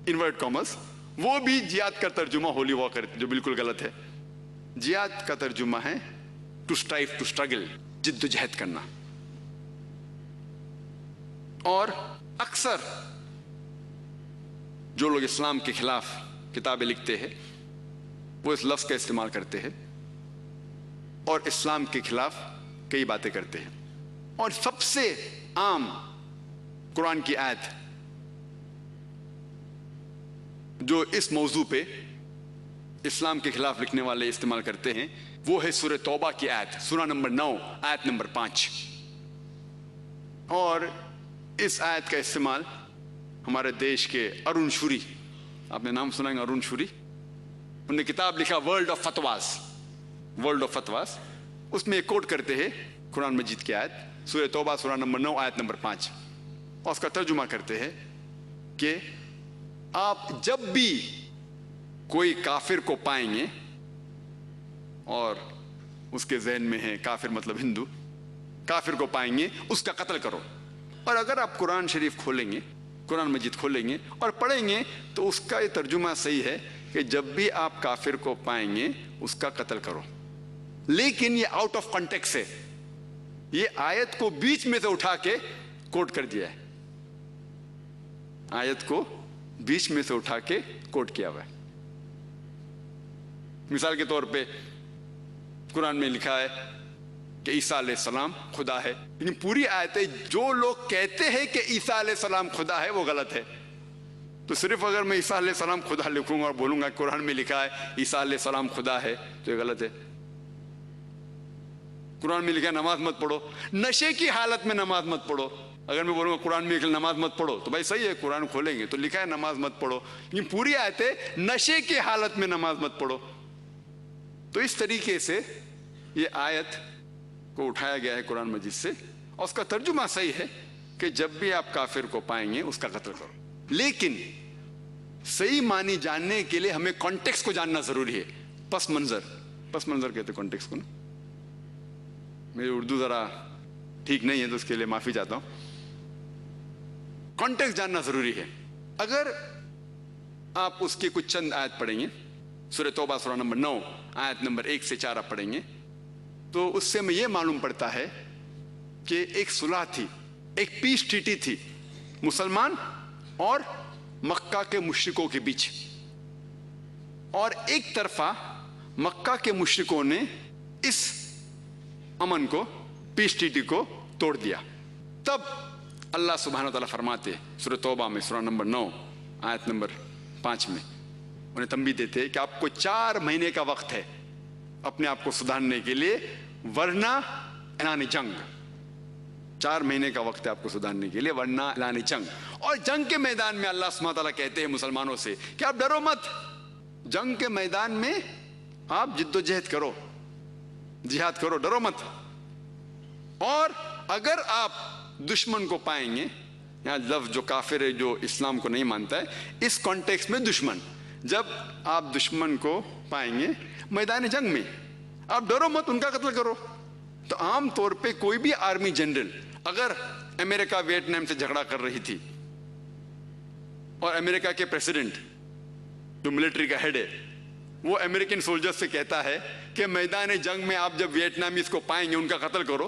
انورٹ کامرس، وہ بھی جہاد کا ترجمہ ہولی وار کرتے، جو بالکل غلط ہے۔ جہاد کا ترجمہ ہے ٹو اسٹرائیو، ٹو اسٹرگل، جد و جہد کرنا۔ اور اکثر جو لوگ اسلام کے خلاف کتابیں لکھتے ہیں وہ اس لفظ کا استعمال کرتے ہیں اور اسلام کے خلاف کئی باتیں کرتے ہیں۔ اور سب سے عام قرآن کی آیت جو اس موضوع پہ اسلام کے خلاف لکھنے والے استعمال کرتے ہیں وہ ہے سورہ توبہ کی آیت، سورہ نمبر 9 آیت نمبر 5۔ اور اس آیت کا استعمال ہمارے دیش کے ارون شوری، آپ نے نام سنا ہے ارون شوری، انہوں نے کتاب لکھا ورلڈ آف فتواز، ورلڈ آف فتواز، اس میں ایک کوٹ کرتے ہیں قرآن مجید کی آیت سورہ توبہ سورہ نمبر 9 آیت نمبر 5، اور اس کا ترجمہ کرتے ہیں کہ آپ جب بھی کوئی کافر کو پائیں گے، اور اس کے ذہن میں ہے کافر مطلب ہندو، کافر کو پائیں گے اس کا قتل کرو۔ اور اگر آپ قرآن شریف کھولیں گے، قرآن مجید کھولیں گے اور پڑھیں گے تو اس کا یہ ترجمہ صحیح ہے کہ جب بھی آپ کافر کو پائیں گے اس کا قتل کرو۔ لیکن یہ آؤٹ آف کانٹیکسٹ ہے، یہ آیت کو بیچ میں سے اٹھا کے کوٹ کر دیا ہے، آیت کو بیچ میں سے اٹھا کے کوٹ کیا ہوا ہے۔ مثال کے طور پہ قرآن میں لکھا ہے کہ عیسیٰ علیہ السلام خدا ہے، لیکن پوری آیتیں جو لوگ کہتے ہیں کہ عیسیٰ علیہ السلام خدا ہے وہ غلط ہے۔ تو صرف اگر میں عیسیٰ علیہ السلام خدا لکھوں گا اور بولوں گا قرآن میں لکھا ہے عیسیٰ علیہ السلام خدا ہے تو یہ غلط ہے۔ قرآن میں لکھا ہے نماز مت پڑھو، نشے کی حالت میں نماز مت پڑھو، اگر میں بولوں گا قرآن میں نماز مت پڑھو تو بھائی صحیح ہے، قرآن کھولیں گے تو لکھا ہے نماز مت پڑھو، لیکن پوری آیتیں نشے کی حالت میں نماز مت پڑھو۔ تو اس طریقے سے یہ آیت کو اٹھایا گیا ہے قرآن مجید سے، اور اس کا ترجمہ صحیح ہے کہ جب بھی آپ کافر کو پائیں گے اس کا قتل کرو۔ لیکن صحیح معنی جاننے کے لیے ہمیں کانٹیکسٹ کو جاننا ضروری ہے، پس منظر کہتے کانٹیکسٹ کو نا، میری اردو ذرا ٹھیک نہیں ہے تو اس کے لیے معافی چاہتا ہوں۔ کانٹیکسٹ جاننا ضروری ہے۔ اگر آپ اس کی کچھ چند آیت پڑھیں گے، سورہ توبہ سورہ نمبر 9 آیت نمبر 1 سے 4 آپ پڑھیں گے تو اس سے ہمیں یہ معلوم پڑتا ہے کہ ایک صلح تھی، ایک پیس ٹریٹی تھی مسلمان اور مکہ کے مشرکوں کے بیچ، اور ایک طرفہ مکہ کے مشرکوں نے اس امن کو، پیس ٹریٹی کو توڑ دیا۔ تب اللہ سبحانہ وتعالیٰ فرماتے سورہ توبہ میں سورہ نمبر 9 آیت نمبر 5 میں انہیں تنبیہ دیتے کہ آپ کو 4 مہینے کا وقت ہے اپنے آپ کو سدھارنے کے لیے، ورنہ اعلان جنگ، 4 مہینے کا وقت ہے آپ کو سدھارنے کے لیے ورنہ اعلان جنگ۔ اور جنگ کے میدان میں اللہ سبحانہ تعالیٰ کہتے ہیں مسلمانوں سے کہ آپ ڈرو مت، جنگ کے میدان میں آپ جد و جہد کرو، جہاد کرو، ڈرو مت۔ اور اگر آپ دشمن کو پائیں گے، یہاں لفظ جو کافر ہے جو اسلام کو نہیں مانتا ہے، اس کانٹیکسٹ میں دشمن، جب آپ دشمن کو پائیں گے میدان جنگ میں آپ ڈرو مت، ان کا قتل کرو۔ تو عام طور پہ کوئی بھی آرمی جنرل، اگر امریکہ ویتنام سے جھگڑا کر رہی تھی اور امریکہ کے پریزیڈنٹ جو ملٹری کا ہیڈ ہے وہ امریکن سولجر سے کہتا ہے کہ میدان جنگ میں آپ جب ویتنامیز کو پائیں گے ان کا قتل کرو،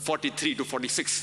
43 to 46,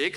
1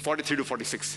43 to 46,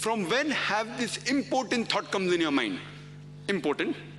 From when have this important thought comes in your mind? Important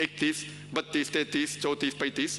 31, 32, 33, 34, 35।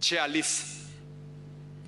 46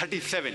37,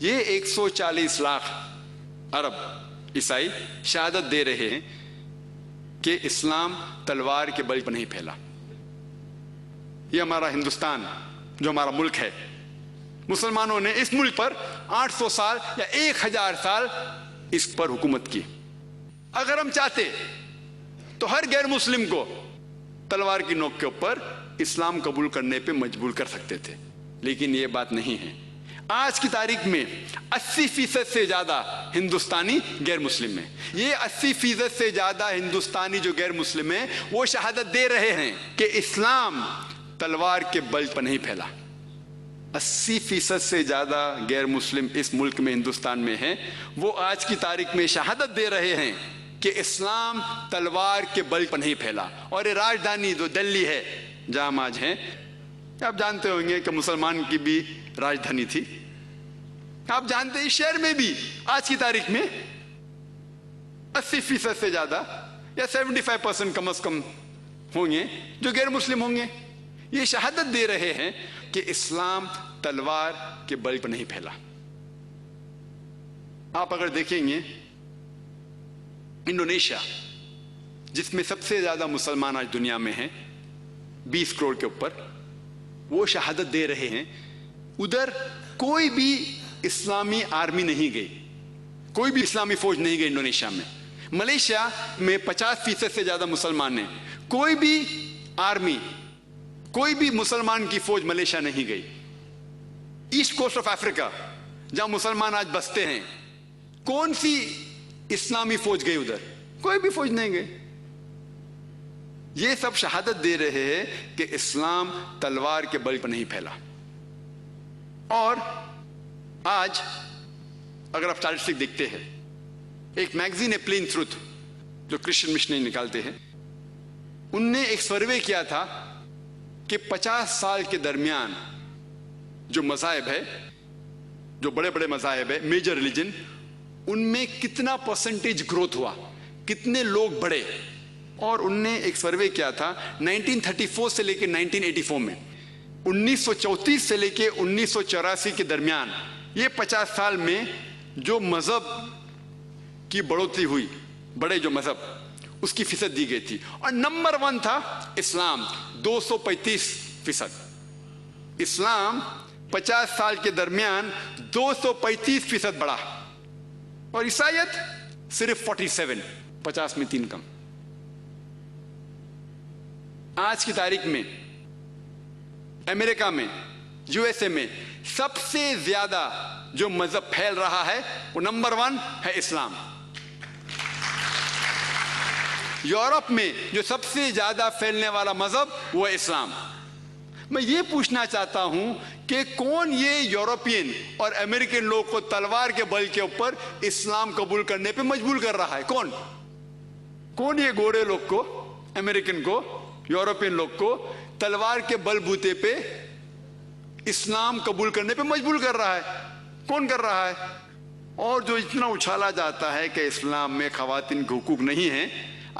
یہ 140 لاکھ عرب عیسائی شہادت دے رہے ہیں کہ اسلام تلوار کے بل پر نہیں پھیلا. یہ ہمارا ہندوستان جو ہمارا ملک ہے، مسلمانوں نے اس ملک پر 800 سال یا 1000 سال اس پر حکومت کی. اگر ہم چاہتے تو ہر غیر مسلم کو تلوار کی نوک کے اوپر اسلام قبول کرنے پہ مجبور کر سکتے تھے، لیکن یہ بات نہیں ہے. آج کی تاریخ میں 80% سے زیادہ ہندوستانی غیر مسلم ہیں. یہ 80% سے زیادہ ہندوستانی جو غیر مسلم ہیں وہ شہادت دے رہے ہیں کہ اسلام تلوار کے بل پر نہیں پھیلا. 80% سے زیادہ غیر مسلم اس ملک میں ہندوستان میں ہیں، وہ آج کی تاریخ میں شہادت دے رہے ہیں کہ اسلام تلوار کے بل پر نہیں پھیلا. اور یہ راجدھانی جو دلی ہے جہاں ہم آج ہیں، آپ جانتے ہوں گے کہ مسلمان کی بھی راجدھانی تھی. آپ جانتے ہیں اس شہر میں بھی آج کی تاریخ میں 80% سے زیادہ یا 75% کم از کم ہوں گے جو غیر مسلم ہوں گے. یہ شہادت دے رہے ہیں کہ اسلام تلوار کے بل پر نہیں پھیلا. آپ اگر دیکھیں گے انڈونیشیا، جس میں سب سے زیادہ مسلمان آج دنیا میں ہیں، 20 کروڑ کے اوپر، وہ شہادت دے رہے ہیں ادھر کوئی بھی اسلامی آرمی نہیں گئی، کوئی بھی اسلامی فوج نہیں گئی انڈونیشیا میں. ملیشیا میں 50% سے زیادہ مسلمان ہیں، کوئی بھی آرمی، کوئی بھی مسلمان کی فوج ملیشیا نہیں گئی. ایسٹ کوسٹ آف افریقہ جہاں مسلمان آج بستے ہیں، کون سی اسلامی فوج گئی ادھر؟ کوئی بھی فوج نہیں گئی. یہ سب شہادت دے رہے ہیں کہ اسلام تلوار کے بل پر نہیں پھیلا. اور آج اگر آپ اسٹیٹسٹک دیکھتے ہیں، ایک میگزین ہے پلین ٹروتھ جو کرسچن مشنری نکالتے ہیں، ان نے ایک سروے کیا تھا کہ 50 سال کے درمیان جو مذاہب ہے، جو بڑے بڑے مذاہب ہے، میجر ریلیجن، ان میں کتنا پرسنٹیج گروتھ ہوا، کتنے لوگ بڑھے. اور ان نے ایک سروے کیا تھا 1934 سے لے کے 1984 میں، 1934 سے لے کے 1984 کے درمیان، یہ 50 سال میں جو مذہب کی بڑھوتری ہوئی، بڑے جو مذہب، اس کی فیصد دی گئی تھی. اور نمبر 1 تھا اسلام، 235%. اسلام 50 سال کے درمیان 235% بڑھا، اور عیسائیت صرف 47، 50 میں 3 کم. آج کی تاریخ میں امریکہ میں، یو ایس اے میں سب سے زیادہ جو مذہب پھیل رہا ہے وہ نمبر 1 ہے اسلام. یورپ میں جو سب سے زیادہ پھیلنے والا مذہب وہ ہے اسلام. میں یہ پوچھنا چاہتا ہوں کہ کون یہ یورپین اور امریکن لوگ کو تلوار کے بل کے اوپر اسلام قبول کرنے پہ مجبور کر رہا ہے؟ کون یہ گورے لوگ کو، امریکن کو، یورپین لوگ کو تلوار کے بل بوتے پہ اسلام قبول کرنے پہ مجبور کر رہا ہے؟ کون کر رہا ہے؟ اور جو اتنا اچھالا جاتا ہے کہ اسلام میں خواتین کے حقوق نہیں ہیں،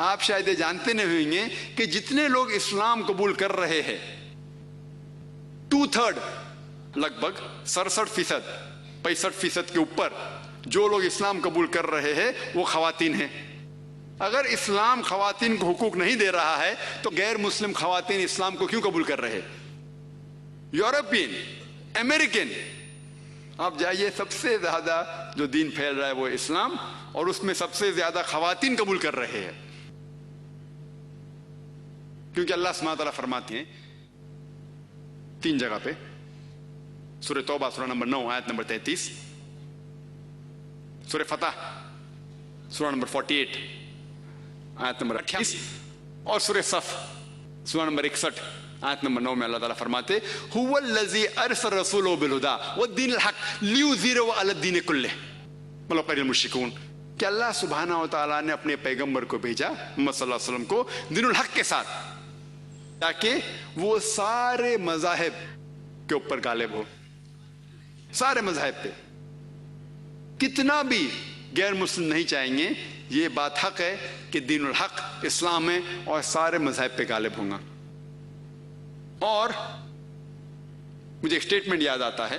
آپ شاید یہ جانتے نہیں ہوئیں گے کہ جتنے لوگ اسلام قبول کر رہے ہیں 2/3 لگ بھگ 67%، 65% کے اوپر جو لوگ اسلام قبول کر رہے ہیں وہ خواتین ہیں. اگر اسلام خواتین کو حقوق نہیں دے رہا ہے تو غیر مسلم خواتین اسلام کو کیوں قبول کر رہے؟ یورپین، امریکن، آپ جائیے، سب سے زیادہ جو دین پھیل رہا ہے وہ اسلام، اور اس میں سب سے زیادہ خواتین قبول کر رہے ہیں. کیونکہ اللہ سبحانہ و تعالیٰ فرماتے ہیں 3 جگہ پہ، سورہ توبہ سورہ نمبر 9 آیت نمبر 33، سورہ فتح سورہ نمبر 48 آیت نمبر 28، اور سورہ صف سورہ نمبر 61 آیت نمبر 9 میں اللہ تعالیٰ فرماتے هو الذی ارسل رسولہ بالہدی والدین الحق لیظہرہ علی الدین کلہ ولو کرہ المشرکون، کہ اللہ سبحانہ و تعالیٰ نے اپنے پیغمبر کو بھیجا محمد صلی اللہ علیہ وسلم کو دین الحق کے ساتھ، تاکہ وہ سارے مذاہب کے اوپر غالب ہو. سارے مذاہب پہ، کتنا بھی غیر مسلم نہیں چاہیں گے، یہ بات حق ہے کہ دین الحق اسلام ہے اور سارے مذاہب پہ غالب ہوں گا. اور مجھے ایک سٹیٹمنٹ یاد آتا ہے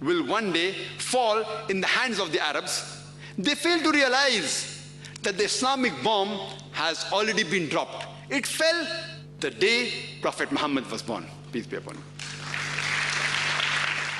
will one day fall in the hands of the Arabs, they fail to realize that the Islamic bomb has already been dropped. It fell the day Prophet Muhammad was born, peace be upon him.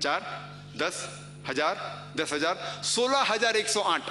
4, 10, 1000, 10,000, 16,108।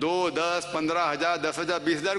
2, 10, 15,000, 10,000, 20,000,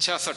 66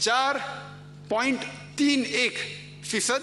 4.31%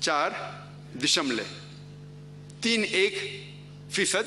4.31%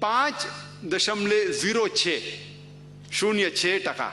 5.06%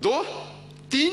2, 3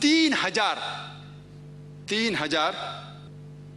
3,000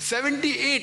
78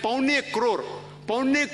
2.25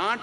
8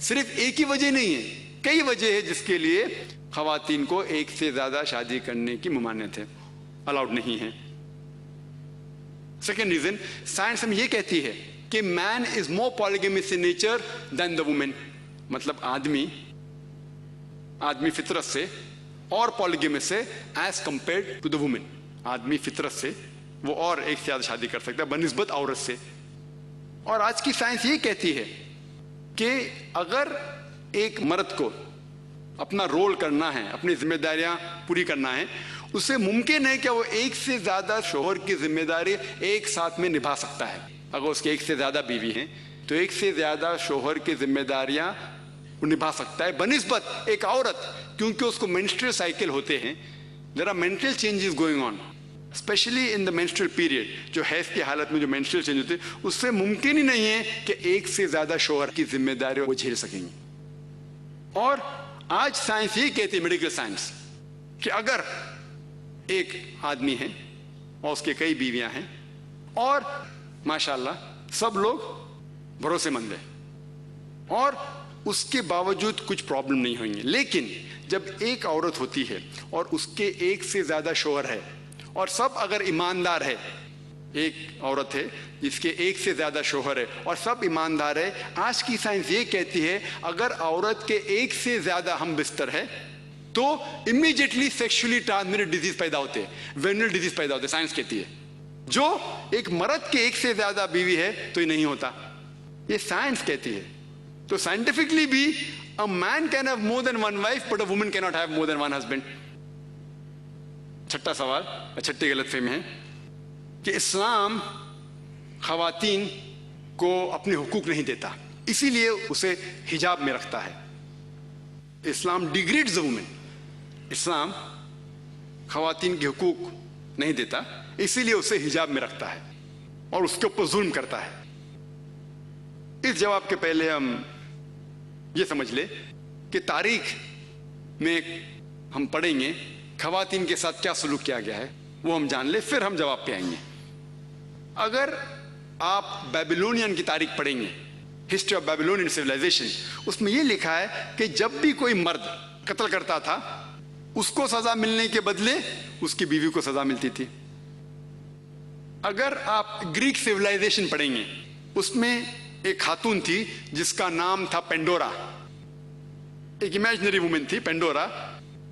صرف ایک ہی وجہ نہیں ہے, کئی وجہ ہے جس کے لیے خواتین کو ایک سے زیادہ شادی کرنے کی ممانعت ہے, الاؤڈ نہیں ہے. سیکنڈ ریزن, سائنس ہمیں یہ کہتی ہے کہ مین از مور پالیگیمس in nature then the woman. مطلب آدمی فطرت سے اور پالیگیمس ہے as compared to the woman. آدمی فطرت سے وہ اور ایک سے زیادہ شادی کر سکتا ہے بنسبت عورت سے. اور آج کی سائنس یہ کہتی ہے کہ اگر ایک مرد کو اپنا رول کرنا ہے, اپنی ذمہ داریاں پوری کرنا ہے, اسے ممکن ہے کہ وہ ایک سے زیادہ شوہر کی ذمہ داری ایک ساتھ میں نبھا سکتا ہے. اگر اس کے ایک سے زیادہ بیوی ہیں تو ایک سے زیادہ شوہر کی ذمہ داریاں وہ نبھا سکتا ہے بنسبت ایک عورت, کیونکہ اس کو مینسٹرل سائیکل ہوتے ہیں. There are mental changes going on especially in the menstrual period. جو حیض کی حالت میں جو مینسٹرل چینج ہوتے ہیں, اس سے ممکن ہی نہیں ہے کہ ایک سے زیادہ شوہر کی ذمہ داری وہ جھیل سکیں گے. اور آج سائنس یہ کہتی ہے, میڈیکل سائنس, کہ اگر ایک آدمی ہے اور اس کے کئی بیویاں ہیں اور ماشاءاللہ سب لوگ بھروسے مند ہیں اور اس کے باوجود کچھ پرابلم نہیں ہوئیں گے, لیکن جب ایک عورت ہوتی ہے اور اس کے ایک سے زیادہ شوہر ہے اور سب اگر ایماندار ہے, ایک عورت ہے جس کے ایک سے زیادہ شوہر ہے اور سب ایماندار ہے, آج کی سائنس یہ کہتی ہے اگر عورت کے ایک سے زیادہ ہم بستر ہے تو امیڈیٹلی سیکشولی ٹرانسمیٹڈ ڈیزیز پیدا ہوتے ہیں, وینرل ڈیزیز پیدا ہوتے ہیں. سائنس کہتی ہے جو ایک مرد کے ایک سے زیادہ بیوی ہے تو یہ نہیں ہوتا, یہ سائنس کہتی ہے. تو سائنٹیفکلی بھی a man can have more than one wife but a woman cannot have more than one husband. چھٹا سوال, چھٹی غلط فہمی ہے کہ اسلام خواتین کو اپنے حقوق نہیں دیتا, اسی لیے اسے حجاب میں رکھتا ہے. اسلام ڈیگریڈز دی وومن. اسلام خواتین کے حقوق نہیں دیتا, اسی لیے اسے حجاب میں رکھتا ہے اور اس کے اوپر ظلم کرتا ہے. اس جواب کے پہلے ہم یہ سمجھ لیں کہ تاریخ میں ہم پڑھیں گے خواتین کے ساتھ کیا سلوک کیا گیا ہے, وہ ہم جان لیں, پھر ہم جواب پہ آئیں گے. اگر آپ بیبیلونین کی تاریخ پڑھیں گے, ہسٹری آف بیبیلونین سویلائزیشن, اس میں یہ لکھا ہے کہ جب بھی کوئی مرد قتل کرتا تھا اس کو سزا ملنے کے بدلے اس کی بیوی کو سزا ملتی تھی. اگر آپ گریک سویلائزیشن پڑھیں گے, اس میں ایک خاتون تھی جس کا نام تھا پینڈورا, ایک امیجنری وومن تھی پینڈورا,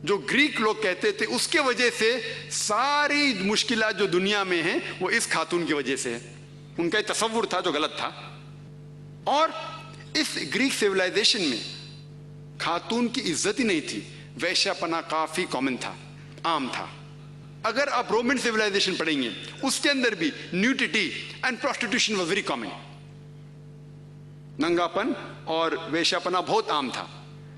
جو گریک لوگ کہتے تھے اس کے وجہ سے ساری مشکلات جو دنیا میں ہیں وہ اس خاتون کی وجہ سے ہے. ان کا ایک تصور تھا جو غلط تھا. اور اس گریک سیولائزیشن میں خاتون کی عزت ہی نہیں تھی, ویشیا پنا کافی کامن تھا, عام تھا. اگر آپ رومن سیولائزیشن پڑھیں گے, اس کے اندر بھی nudity and prostitution was very common. ننگاپن اور ویشیا پنا بہت عام تھا.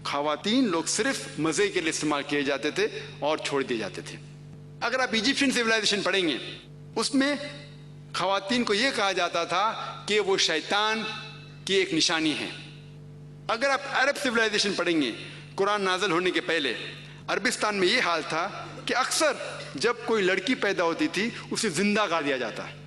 خواتین لوگ صرف مزے کے لیے استعمال کیے جاتے تھے اور چھوڑ دیے جاتے تھے. اگر آپ ایجپشین سیولائزیشن پڑھیں گے, اس میں خواتین کو یہ کہا جاتا تھا کہ وہ شیطان کی ایک نشانی ہے. اگر آپ عرب سیولائزیشن پڑھیں گے, قرآن نازل ہونے کے پہلے عربستان میں یہ حال تھا کہ اکثر جب کوئی لڑکی پیدا ہوتی تھی اسے زندہ گاڑ دیا جاتا ہے.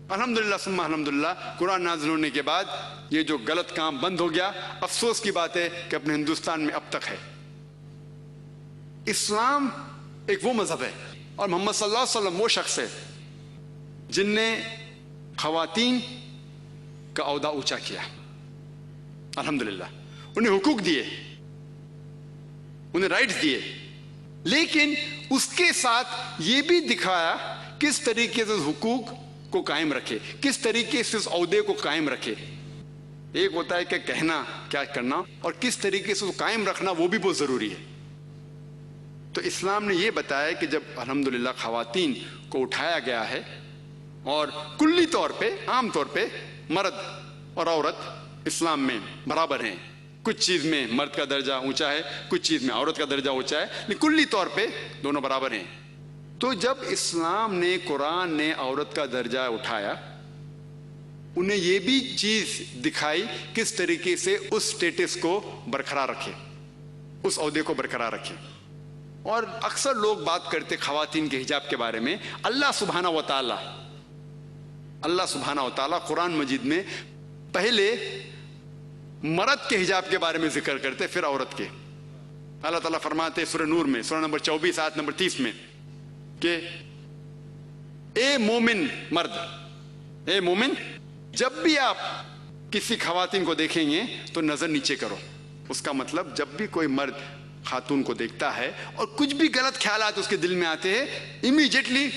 الحمدللہ ثم الحمدللہ قرآن نازل ہونے کے بعد یہ جو غلط کام بند ہو گیا. افسوس کی بات ہے کہ اپنے ہندوستان میں اب تک ہے. اسلام ایک وہ مذہب ہے اور محمد صلی اللہ علیہ وسلم وہ شخص ہے جن نے خواتین کا عہدہ اونچا کیا. الحمدللہ انہیں حقوق دیے, انہیں رائٹس دیے, لیکن اس کے ساتھ یہ بھی دکھایا کس طریقے سے حقوق کو قائم رکھے, کس طریقے سے اس عہدے کو قائم رکھے. ایک ہوتا ہے کہ کہنا کیا کرنا, اور کس طریقے سے قائم رکھنا وہ بھی بہت ضروری ہے. تو اسلام نے یہ بتایا کہ جب الحمدللہ خواتین کو اٹھایا گیا ہے اور کلی طور پہ عام طور پہ مرد اور عورت اسلام میں برابر ہیں, کچھ چیز میں مرد کا درجہ اونچا ہے, کچھ چیز میں عورت کا درجہ اونچا ہے, لیکن کلی طور پہ دونوں برابر ہیں. تو جب اسلام نے, قرآن نے عورت کا درجہ اٹھایا, انہیں یہ بھی چیز دکھائی کس طریقے سے اس سٹیٹس کو برقرار رکھے, اس عہدے کو برقرار رکھے. اور اکثر لوگ بات کرتے خواتین کے حجاب کے بارے میں. اللہ سبحانہ و تعالی قرآن مجید میں پہلے مرد کے حجاب کے بارے میں ذکر کرتے پھر عورت کے. اللہ تعالیٰ فرماتے سورہ نور میں سورہ نمبر 24 آیت نمبر 30 میں کہ اے مومن مرد، اے مومن، جب بھی آپ کسی خواتین کو دیکھیں گے تو نظر نیچے کرو. اس کا مطلب جب بھی کوئی مرد خاتون کو دیکھتا ہے اور کچھ بھی غلط خیالات اس کے دل میں آتے ہیں، امیڈیٹلی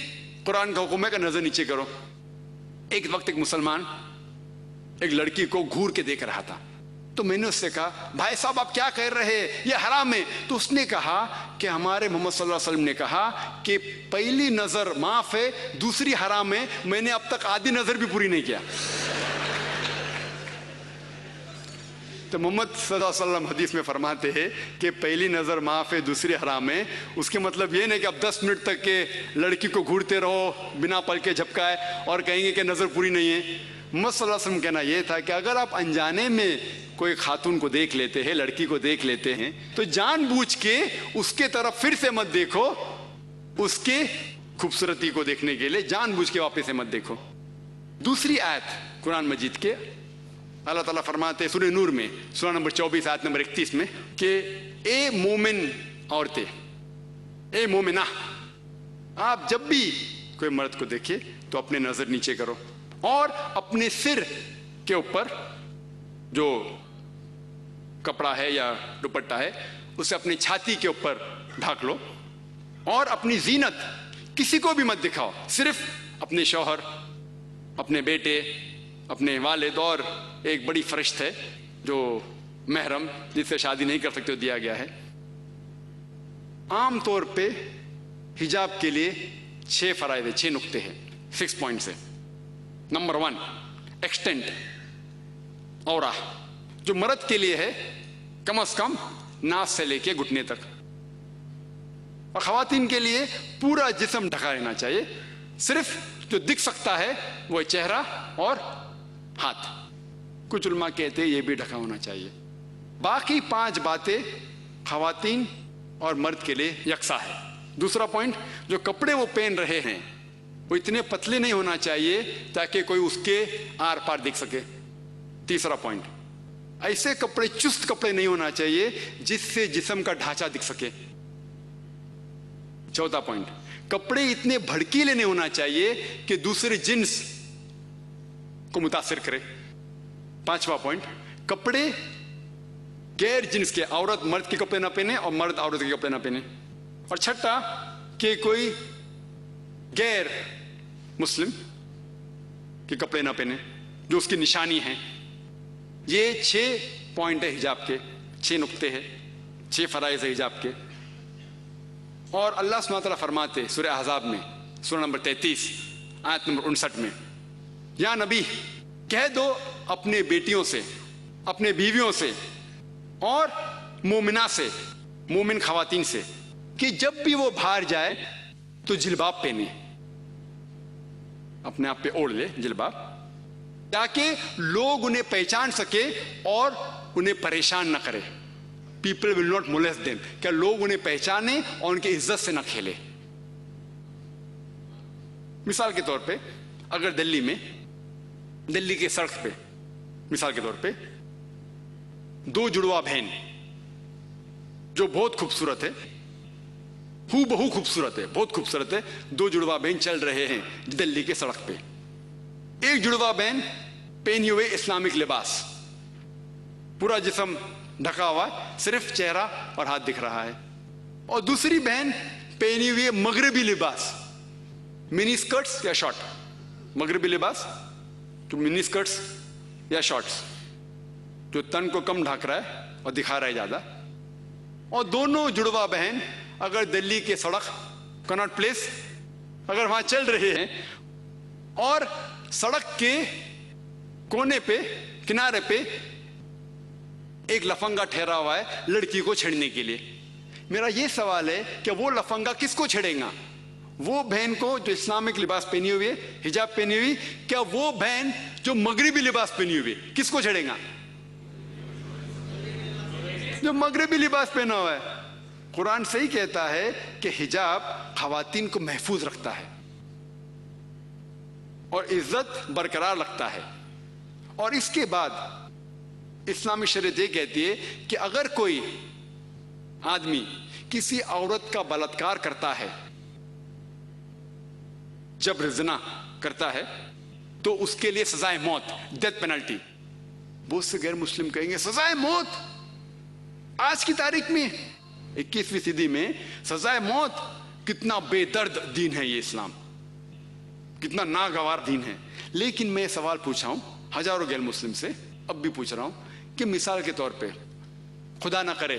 قرآن کا حکم ہے کہ نظر نیچے کرو. ایک وقت ایک مسلمان ایک لڑکی کو گھور کے دیکھ رہا تھا، تو میں نے اس سے کہا بھائی صاحب آپ کیا کہہ رہے ہیں، یہ حرام ہے. تو اس نے کہا کہ ہمارے محمد صلی اللہ علیہ وسلم نے کہا کہ پہلی نظر معاف ہے، دوسری حرام ہے. میں نے اب تک آدھی نظر بھی پوری نہیں کیا. تو محمد صلی اللہ علیہ وسلم حدیث میں فرماتے ہیں کہ پہلی نظر معاف ہے، دوسری حرام ہے. اس کے مطلب یہ نہیں کہ اب 10 منٹ تک کے لڑکی کو گھورتے رہو بنا پل کے جھپکائے اور کہیں گے کہ نظر پوری نہیں ہے. محمد صلی اللہ علیہ وسلم کہنا یہ تھا کہ اگر آپ انجانے میں کوئی خاتون کو دیکھ لیتے ہیں، لڑکی کو دیکھ لیتے ہیں، تو جان بوجھ کے اس کے طرف پھر سے مت دیکھو. اس کے خوبصورتی کو دیکھنے کے لیے جان بوجھ کے واپس سے مت دیکھو. دوسری آیت قرآن مجید کے اللہ تعالیٰ فرماتے ہیں سورہ نور میں سورہ نمبر 24 آیت نمبر 31 میں کہ اے مومن عورتیں، اے مومنہ، آپ جب بھی کوئی مرد کو دیکھے تو اپنے نظر نیچے کرو اور اپنے سر کے اوپر جو کپڑا ہے یا دوپٹہ ہے اسے اپنی چھاتی کے اوپر ڈھانک لو اور اپنی زینت کسی کو بھی مت دکھاؤ، صرف اپنے شوہر، اپنے بیٹے، اپنے والد اور ایک بڑی فرشت ہے جو محرم جس سے شادی نہیں کر سکتے دیا گیا ہے. عام طور پہ حجاب کے لیے 6 فرائض ہیں، 6 نقطے ہیں، 6 پوائنٹس ہیں. نمبر 1 ایکسٹینٹ اورا، جو مرد کے لیے ہے کم از کم ناس سے لے کے گھٹنے تک، اور خواتین کے لیے پورا جسم ڈھکا رہنا چاہیے. صرف جو دکھ سکتا ہے وہ چہرہ اور ہاتھ. کچھ علماء کہتے ہیں یہ بھی ڈھکا ہونا چاہیے. باقی 5 باتیں خواتین اور مرد کے لیے یکساں ہے. دوسرا پوائنٹ، جو کپڑے وہ پہن رہے ہیں وہ اتنے پتلے نہیں ہونا چاہیے تاکہ کوئی اس کے آر پار دیکھ سکے. تیسرا پوائنٹ، ایسے کپڑے چست کپڑے نہیں ہونا چاہیے جس سے جسم کا ڈھانچہ دکھ سکے. چوتھا پوائنٹ، کپڑے اتنے بھڑکیلے نہیں ہونا چاہیے کہ دوسرے جنس کو متاثر کرے. پانچواں پوائنٹ، کپڑے غیر جنس کے، عورت مرد کے کپڑے نہ پہنے اور مرد عورت کے کپڑے نہ پہنے. اور چھٹا کہ کوئی غیر مسلم کے کپڑے نہ پہنے جو اس کی نشانی ہیں. یہ 6 پوائنٹ ہے حجاب کے، 6 نقطے ہیں، 6 فرائض ہے حجاب کے. اور اللہ سبحانہ وتعالیٰ فرماتے سورہ احزاب میں سورہ نمبر 33 آیت نمبر 59 میں، یا نبی کہہ دو اپنے بیٹیوں سے، اپنے بیویوں سے اور مومنہ سے، مومن خواتین سے، کہ جب بھی وہ باہر جائے تو جلباب پہنے، اپنے آپ پہ اوڑھ لے جلباب، تاکہ لوگ انہیں پہچان سکے اور انہیں پریشان نہ کرے. People will not molest them، کہ لوگ انہیں پہچانے اور ان کی عزت سے نہ کھیلے. مثال کے طور پہ اگر دلی کے سڑک پہ مثال کے طور پہ 2 جڑواں بہن جو بہت خوبصورت ہے، ہو بہو خوبصورت ہے، بہت خوبصورت ہے، 2 جڑواں بہن چل رہے ہیں دلی کے سڑک پہ. ایک جڑواں بہن پہنے ہوئے اسلامک لباس، پورا جسم ڈھکا ہوا ہے، صرف چہرہ اور ہاتھ دکھ رہا ہے. اور دوسری بہن پہنی ہوئی مغربی لباس، منی اسکرٹس یا شارٹ، مغربی لباس تو منی اسکرٹس یا شارٹس جو تن کو کم ڈھک رہا ہے اور دکھا رہا ہے زیادہ. اور دونوں جڑواں بہن اگر دلی کے سڑک کناٹ پلیس اگر وہاں چل رہے ہیں اور سڑک کے کونے پہ کنارے پہ ایک لفنگا ٹھہرا ہوا ہے لڑکی کو چھیڑنے کے لیے، میرا یہ سوال ہے کہ وہ لفنگا کس کو چھیڑے گا؟ وہ بہن کو جو اسلامک لباس پہنی ہوئی ہے، حجاب پہنی ہوئی، کیا وہ بہن جو مغربی لباس پہنی ہوئی کس کو چھیڑے گا؟ جو مغربی لباس پہنا ہوا ہے. قرآن صحیح کہتا ہے کہ حجاب خواتین کو محفوظ رکھتا ہے اور عزت برقرار رکھتا ہے. اور اس کے بعد اسلامی شریعت یہ کہتی ہے کہ اگر کوئی آدمی کسی عورت کا بلاత్కాر کرتا ہے، جبر زنا کرتا ہے، تو اس کے لیے سزائے موت، ڈیتھ پینلٹی. بہت سے غیر مسلم کہیں گے سزائے موت آج کی تاریخ میں 21ویں صدی میں سزائے موت، کتنا بے درد دین ہے یہ اسلام، کتنا ناگوار دین ہے. لیکن میں سوال پوچھا ہوں ہزاروں غیر مسلم سے، اب بھی پوچھ رہا ہوں کہ مثال کے طور پہ خدا نہ کرے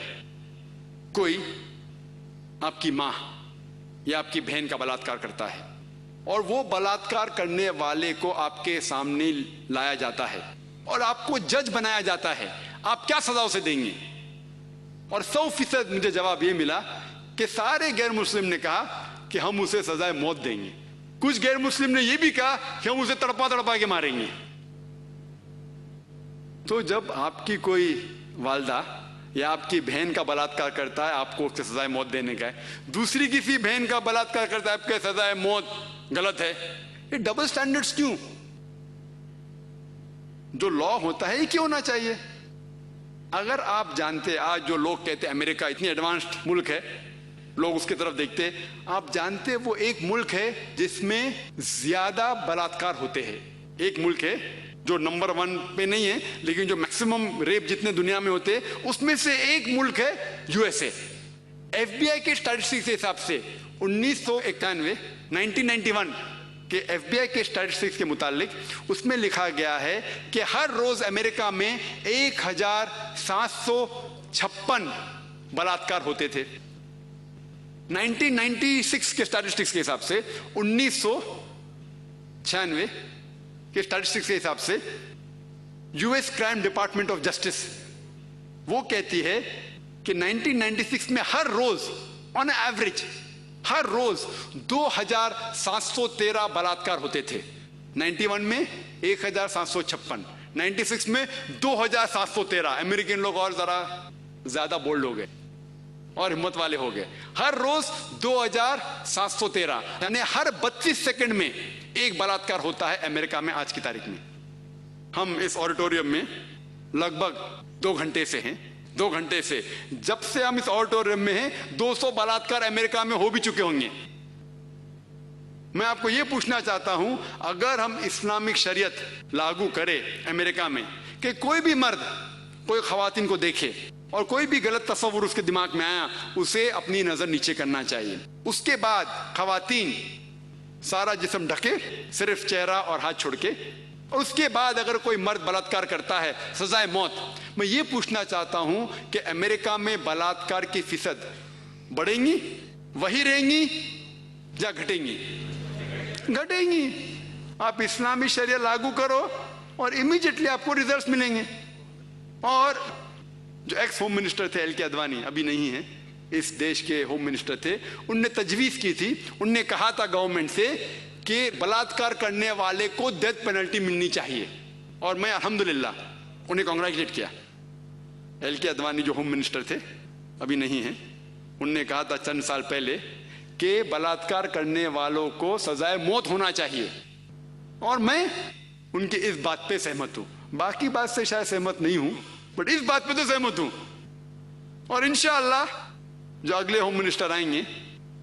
کوئی آپ کی ماں یا آپ کی بہن کا بلاత్కాر کرتا ہے، اور وہ بلاత్కాر کرنے والے کو آپ کے سامنے لایا جاتا ہے اور آپ کو جج بنایا جاتا ہے، آپ کیا سزا اسے دیں گے؟ اور 100% مجھے جواب یہ ملا کہ سارے غیر مسلم نے کہا کہ ہم اسے سزائے موت دیں گے. کچھ غیر مسلم نے یہ بھی کہا کہ ہم اسے تڑپا تڑپا کے ماریں گے. تو جب آپ کی کوئی والدہ یا آپ کی بہن کا بلاత్కాر کرتا ہے، آپ کو اس سے سزائے موت دینے کا ہے، دوسری کسی بہن کا بلاత్కాر کرتا ہے، آپ کے سزائے موت غلط ہے. یہ ڈبل سٹینڈرڈز کیوں؟ جو لا ہوتا ہے یہ کیوں ہونا چاہیے؟ اگر آپ جانتے، آج جو لوگ کہتے ہیں امریکہ اتنی ایڈوانسڈ ملک ہے، لوگ اس کی طرف دیکھتے، آپ جانتے وہ ایک ملک ہے جس میں زیادہ بلاత్కాر ہوتے ہیں. ایک ملک ہے جو نمبر 1 پہ نہیں ہے لیکن جو میکسیمم ریپ جتنے دنیا میں ہوتے اس میں سے ایک ملک ہے USA. FBI کے اسٹیٹسٹکس کے حساب سے 1991 کہ FBI کے اسٹیٹسٹکس کے متعلق اس میں لکھا گیا ہے کہ ہر روز امریکہ میں 1756 بلاత్కాر ہوتے تھے. 1996 کے اسٹیٹسٹکس کے حساب سے 1996 کے اسٹیٹسٹکس کے حساب سے US crime department of justice وہ کہتی ہے کہ 1996 میں ہر روز آن ایوریج ہر روز 2713 بلاత్కాر ہوتے تھے. 91 میں 1756، 96 میں 2713. امریکن لوگ اور ذرا زیادہ بولڈ ہو گئے اور ہمت والے ہو گئے. ہر روز 2713، یعنی ہر 32 سیکنڈ میں ایک بلاత్కాر ہوتا ہے امریکہ میں آج کی تاریخ میں. ہم اس آڈیٹوریم میں لگ بھگ 2 گھنٹے سے ہیں. 2 گھنٹے سے جب سے ہم اس آڈیٹوریم میں ہیں 200 بلاత్కాر امریکہ میں ہو بھی چکے ہوں گے. میں آپ کو یہ پوچھنا چاہتا ہوں، اگر ہم اسلامک شریعت لاگو کرے امریکہ میں کہ کوئی بھی مرد کوئی خواتین کو دیکھے اور کوئی بھی غلط تصور اس کے دماغ میں آیا، اسے اپنی نظر نیچے کرنا چاہیے. اس کے بعد خواتین سارا جسم ڈھکے، صرف چہرہ اور ہاتھ چھوڑ کے، اور اس کے بعد اگر کوئی مرد بلاత్కాر کرتا ہے سزائے موت. میں یہ پوچھنا چاہتا ہوں کہ امریکہ میں بلاత్కాر کی فیصد بڑھیں گی، وہی رہیں گی یا گھٹیں گی؟ گھٹیں گی. آپ اسلامی شریعت لاگو کرو اور امیجیٹلی آپ کو ریزلٹس ملیں گے. اور جو ایکس ہوم منسٹر تھے ایل کے اڈوانی، ابھی نہیں ہیں، اس دیش کے ہوم منسٹر تھے، ان نے تجویز کی تھی، ان نے کہا تھا گورنمنٹ سے کہ بلاత్కాر کرنے والے کو ڈیتھ پینلٹی ملنی چاہیے. اور میں الحمدللہ انہیں کانگریچولیٹ کیا. ایل کے اڈوانی جو ہوم منسٹر تھے، ابھی نہیں ہیں، ان نے کہا تھا چند سال پہلے کہ بلاత్కాر کرنے والوں کو سزائے موت ہونا چاہیے. اور میں ان کی اس بات پہ سہمت ہوں. باقی بات سے شاید سہمت نہیں ہوں، بٹ اس بات پہ تو سہمت ہوں. اور انشاءاللہ جو اگلے ہوم منسٹر آئیں گے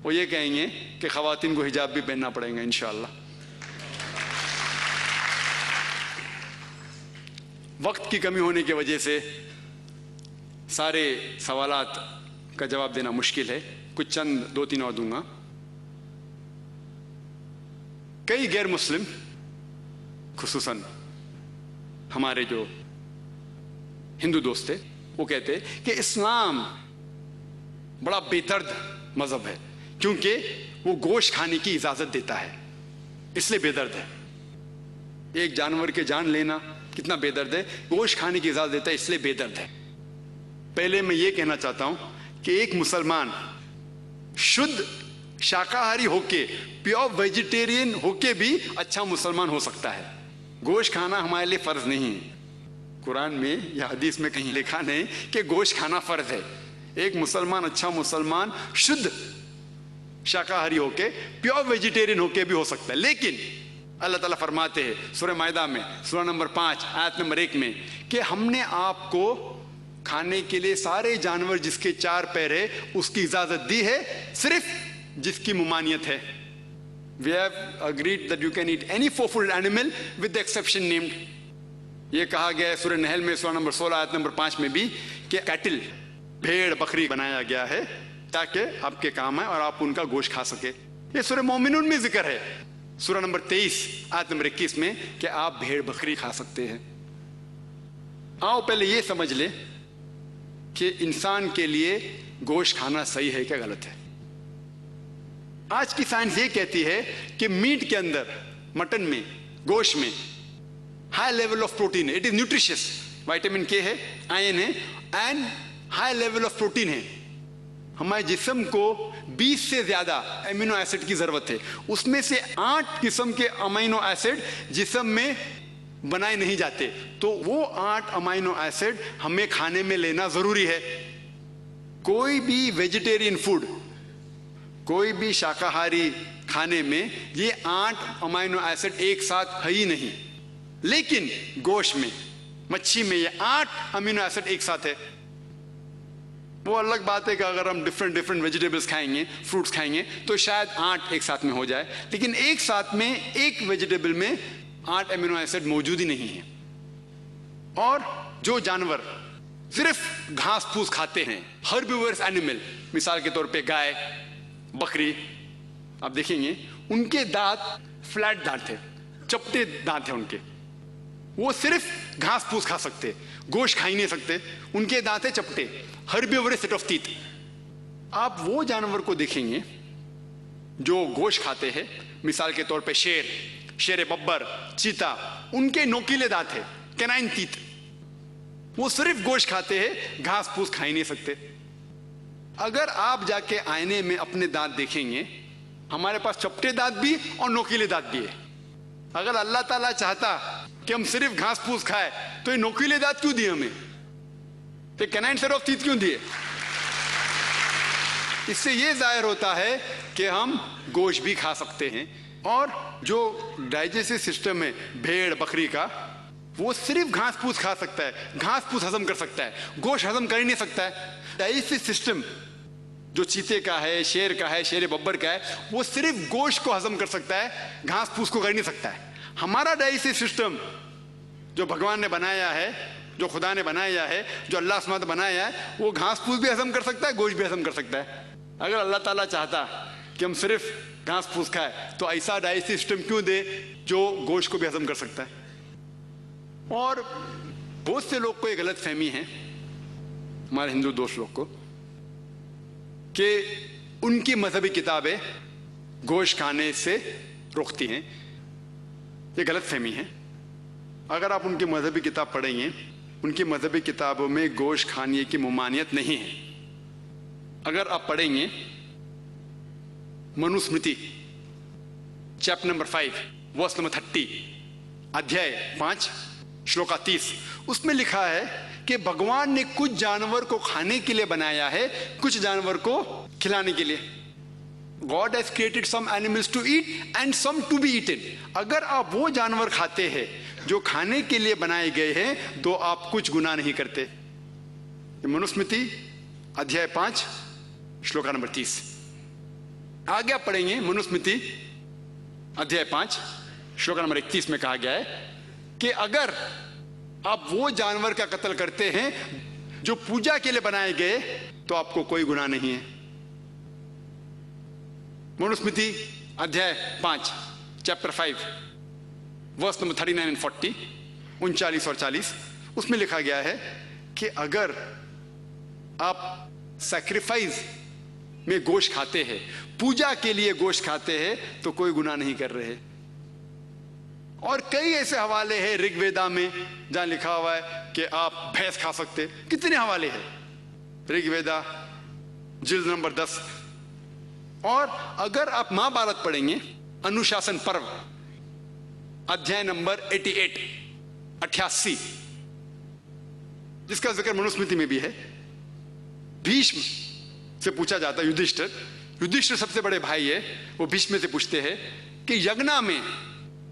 وہ یہ کہیں گے کہ خواتین کو حجاب بھی پہننا پڑے گا انشاءاللہ. وقت کی کمی ہونے کی وجہ سے سارے سوالات کا جواب دینا مشکل ہے، کچھ چند 2-3 اور دوں گا. کئی غیر مسلم، خصوصاً ہمارے جو ہندو دوست تھے، وہ کہتے کہ اسلام بڑا بے درد مذہب ہے کیونکہ وہ گوشت کھانے کی اجازت دیتا ہے، اس لیے بے درد ہے. ایک جانور کے جان لینا کتنا بے درد ہے، گوشت کھانے کی اجازت دیتا ہے اس لیے بے درد ہے. پہلے میں یہ کہنا چاہتا ہوں کہ ایک مسلمان شدھ شاکاہاری ہو کے، پیور ویجیٹیرین ہو کے بھی اچھا مسلمان ہو سکتا ہے. گوشت کھانا ہمارے لیے فرض نہیں ہے. قرآن میں یا حدیث میں کہیں لکھا نہیں کہ گوشت کھانا فرض ہے. ایک مسلمان اچھا مسلمان شدھ شاکاہاری ہو کے، پیور ویجیٹیرین ہو کے بھی ہو سکتا ہے. لیکن اللہ تعالیٰ فرماتے ہیں سورہ مائدہ میں سورہ نمبر 5 آیت نمبر 1 میں کہ ہم نے آپ کو کھانے کے لیے سارے جانور جس کے 4 پیر ہے اس کی اجازت دی ہے، صرف جس کی ممانعت ہے. We have agreed that you can eat any four-footed animal with the exception named. یہ کہا گیا ہے سورہ نحل میں سورہ نمبر 16 آیت نمبر 5 میں بھی کہ کیٹل بھیڑ بکری بنایا گیا ہے تاکہ آپ کے کام آئے اور آپ ان کا گوشت کھا سکے. یہ سورہ مومنون میں ذکر ہے سورہ نمبر 23 آیت نمبر 21 میں کہ آپ بھیڑ بکری کھا سکتے ہیں. آؤ پہلے یہ سمجھ لیں کہ انسان کے لیے گوشت کھانا صحیح ہے کیا غلط ہے. آج کی سائنس یہ کہتی ہے کہ میٹ کے اندر، مٹن میں، گوشت میں ہائی لیول آف پروٹین ہے. It is nutritious. وائٹامن کے ہے، آئرن ہے and high level of protein ہے. ہمارے جسم کو 20 سے زیادہ امینو ایسڈ کی ضرورت ہے. اس میں سے 8 قسم کے امینو ایسڈ جسم میں بنائے نہیں جاتے، تو وہ 8 امینو ایسڈ ہمیں کھانے میں لینا ضروری ہے. کوئی بھی ویجیٹیرین فوڈ، کوئی بھی شاکاہاری کھانے میں یہ 8 امینو ایسڈ ایک ساتھ ہے ہی نہیں. لیکن گوشت میں، مچھی میں یہ 8 امینو ایسڈ ایک ساتھ ہے. وہ الگ بات ہے کہ اگر ہم ڈفرینٹ ویجیٹیبلس کھائیں گے، فروٹس کھائیں گے تو شاید 8 ایک ساتھ میں ہو جائے، لیکن ایک ساتھ میں ایک ویجیٹیبل میں 8 امینو ایسڈ موجود ہی نہیں ہے. اور جو جانور صرف گھاس پھوس کھاتے ہیں، ہربیورس اینیمل، مثال کے طور پہ گائے، بکری، آپ دیکھیں گے ان کے دانت فلیٹ دانت ہے، چپٹے دانت ہیں ان کے. وہ صرف گھاس پھوس کھا سکتے، گوشت کھا ہی نہیں سکتے، ان کے دانت ہیں چپٹے، ہربیورس سیٹ آف تیتھ. آپ وہ جانور کو دیکھیں گے جو گوشت کھاتے ہیں، مثال کے طور پہ شیر ببر، چیتا، ان کے نوکیلے دانت ہیں، کینائن تیتھ. وہ صرف گوشت کھاتے ہیں، گھاس پھوس کھا ہی نہیں سکتے. اگر آپ جا کے آئینے میں اپنے دانت دیکھیں گے، ہمارے پاس چپٹے دانت بھی اور نوکیلے دانت بھی ہے. اگر اللہ تعالیٰ چاہتا کہ ہم صرف گھاس پھوس کھائے تو یہ نوکیلے دانت کیوں دیے ہمیں؟ یہ کینائن سیٹ آف تیتھ کیوں دیے؟ اس سے یہ ظاہر ہوتا ہے کہ ہم گوشت بھی کھا سکتے ہیں. اور جو ڈائجسٹو سسٹم ہے بھیڑ بکری کا، وہ صرف گھاس پھوس کھا سکتا ہے، گھاس پھوس ہضم کر سکتا ہے، گوشت ہضم کر ہی نہیں سکتا ہے. ڈائجسٹو سسٹم جو چیتے کا ہے، شیر کا ہے، شیر ببر کا ہے، وہ صرف گوشت کو ہضم کر سکتا ہے، گھاس پھوس کو کر نہیں سکتا ہے. ہمارا ڈائجسٹو سسٹم جو بھگوان نے بنایا ہے، جو خدا نے بنایا ہے، جو اللہ سبحانہ بنایا ہے، وہ گھاس پھوس بھی ہضم کر سکتا ہے، گوشت بھی ہضم کر سکتا ہے. اگر اللہ تعالیٰ چاہتا کہ ہم صرف گھاس پھوس کھائے تو ایسا ڈائجسٹو سسٹم کیوں دے جو گوشت کو بھی ہضم کر سکتا ہے. اور بہت سے لوگ کو یہ غلط فہمی ہے، ہمارے ہندو دوست لوگ کو، کہ ان کی مذہبی کتابیں گوشت کھانے سے روکتی ہیں. یہ غلط فہمی ہے. اگر آپ ان کی مذہبی کتاب پڑھیں گے، ان کی مذہبی کتابوں میں گوشت کھانے کی ممانعت نہیں ہے. اگر آپ پڑھیں گے Manusmriti chapter number 5 verse number 30 ادھیائے 5 شلوکا 30، اس میں لکھا ہے کہ بھگوان نے کچھ جانور کو کھانے کے لیے بنایا ہے، کچھ جانور کو کھلانے کے لیے. God has created some animals to eat and some to be eaten. اگر آپ وہ جانور کھاتے ہیں جو کھانے کے لیے بنائے گئے ہیں تو آپ کچھ گناہ نہیں کرتے. منوسمرتی ادھیائے 5 شلوکا نمبر 30. آگے آپ پڑھیں گے منوسمرتی ادھیائے 5 شلوکا نمبر 31 میں کہا گیا ہے کہ اگر آپ وہ جانور کا قتل کرتے ہیں جو پوجا کے لیے بنائے گئے تو آپ کو کوئی گناہ نہیں ہے. منوسمرتی ادھیائے 5 چیپٹر 5 ورس نمبر 39 and 40 39 اور 40، اس میں لکھا گیا ہے کہ اگر آپ سیکریفائز میں گوشت کھاتے ہیں، پوجا کے لیے گوشت کھاتے ہیں تو کوئی گناہ نہیں کر رہے. اور کئی ایسے حوالے ہیں رگ ویدا میں جہاں لکھا ہوا ہے کہ آپ بھینس کھا سکتے. کتنے حوالے ہیں رگ ویدا جلد نمبر 10. اور اگر آپ مہا بھارت پڑھیں گے انوشاسن پرو ادھیائے نمبر 88 جس کا ذکر منوسمرتی میں بھی ہے، بھیشم سے پوچھا جاتا ہے، یدھشٹر سب سے بڑے بھائی ہے، وہ بھیشم سے پوچھتے ہیں کہ یگنا میں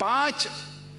5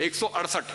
168।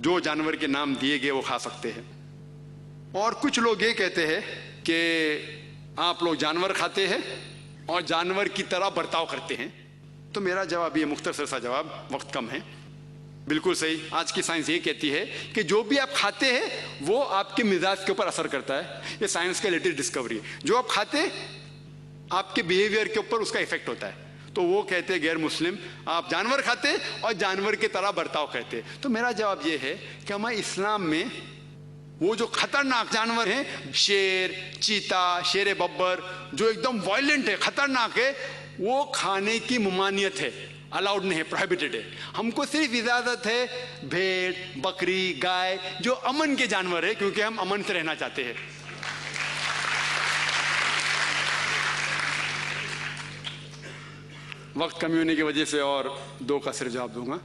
جو جانور کے نام دیے گئے وہ کھا سکتے ہیں. اور کچھ لوگ یہ کہتے ہیں کہ آپ لوگ جانور کھاتے ہیں اور جانور کی طرح برتاؤ کرتے ہیں. تو میرا جواب یہ مختصر سا جواب، وقت کم ہے. بالکل صحیح. آج کی سائنس یہ کہتی ہے کہ جو بھی آپ کھاتے ہیں وہ آپ کے مزاج کے اوپر اثر کرتا ہے. یہ سائنس کا لیٹسٹ ڈسکوری ہے. جو آپ کھاتے ہیں آپ کے بیہیویئر کے اوپر اس کا ایفیکٹ ہوتا ہے. تو وہ کہتے ہیں غیر مسلم آپ جانور کھاتے اور جانور کی طرح برتاؤ کرتے. تو میرا جواب یہ ہے کہ ہمارے اسلام میں وہ جو خطرناک جانور ہیں، شیر، چیتا، شیر ببر، جو ایک دم وائلنٹ ہے، خطرناک ہے، وہ کھانے کی ممانعت ہے، الاؤڈ نہیں ہے، پروہیبٹڈ ہے. ہم کو صرف اجازت ہے بھیڑ، بکری، گائے، جو امن کے جانور ہے، کیونکہ ہم امن سے رہنا چاہتے ہیں. وقت کمی ہونے کی وجہ سے اور دو کا صرف جواب دوں گا.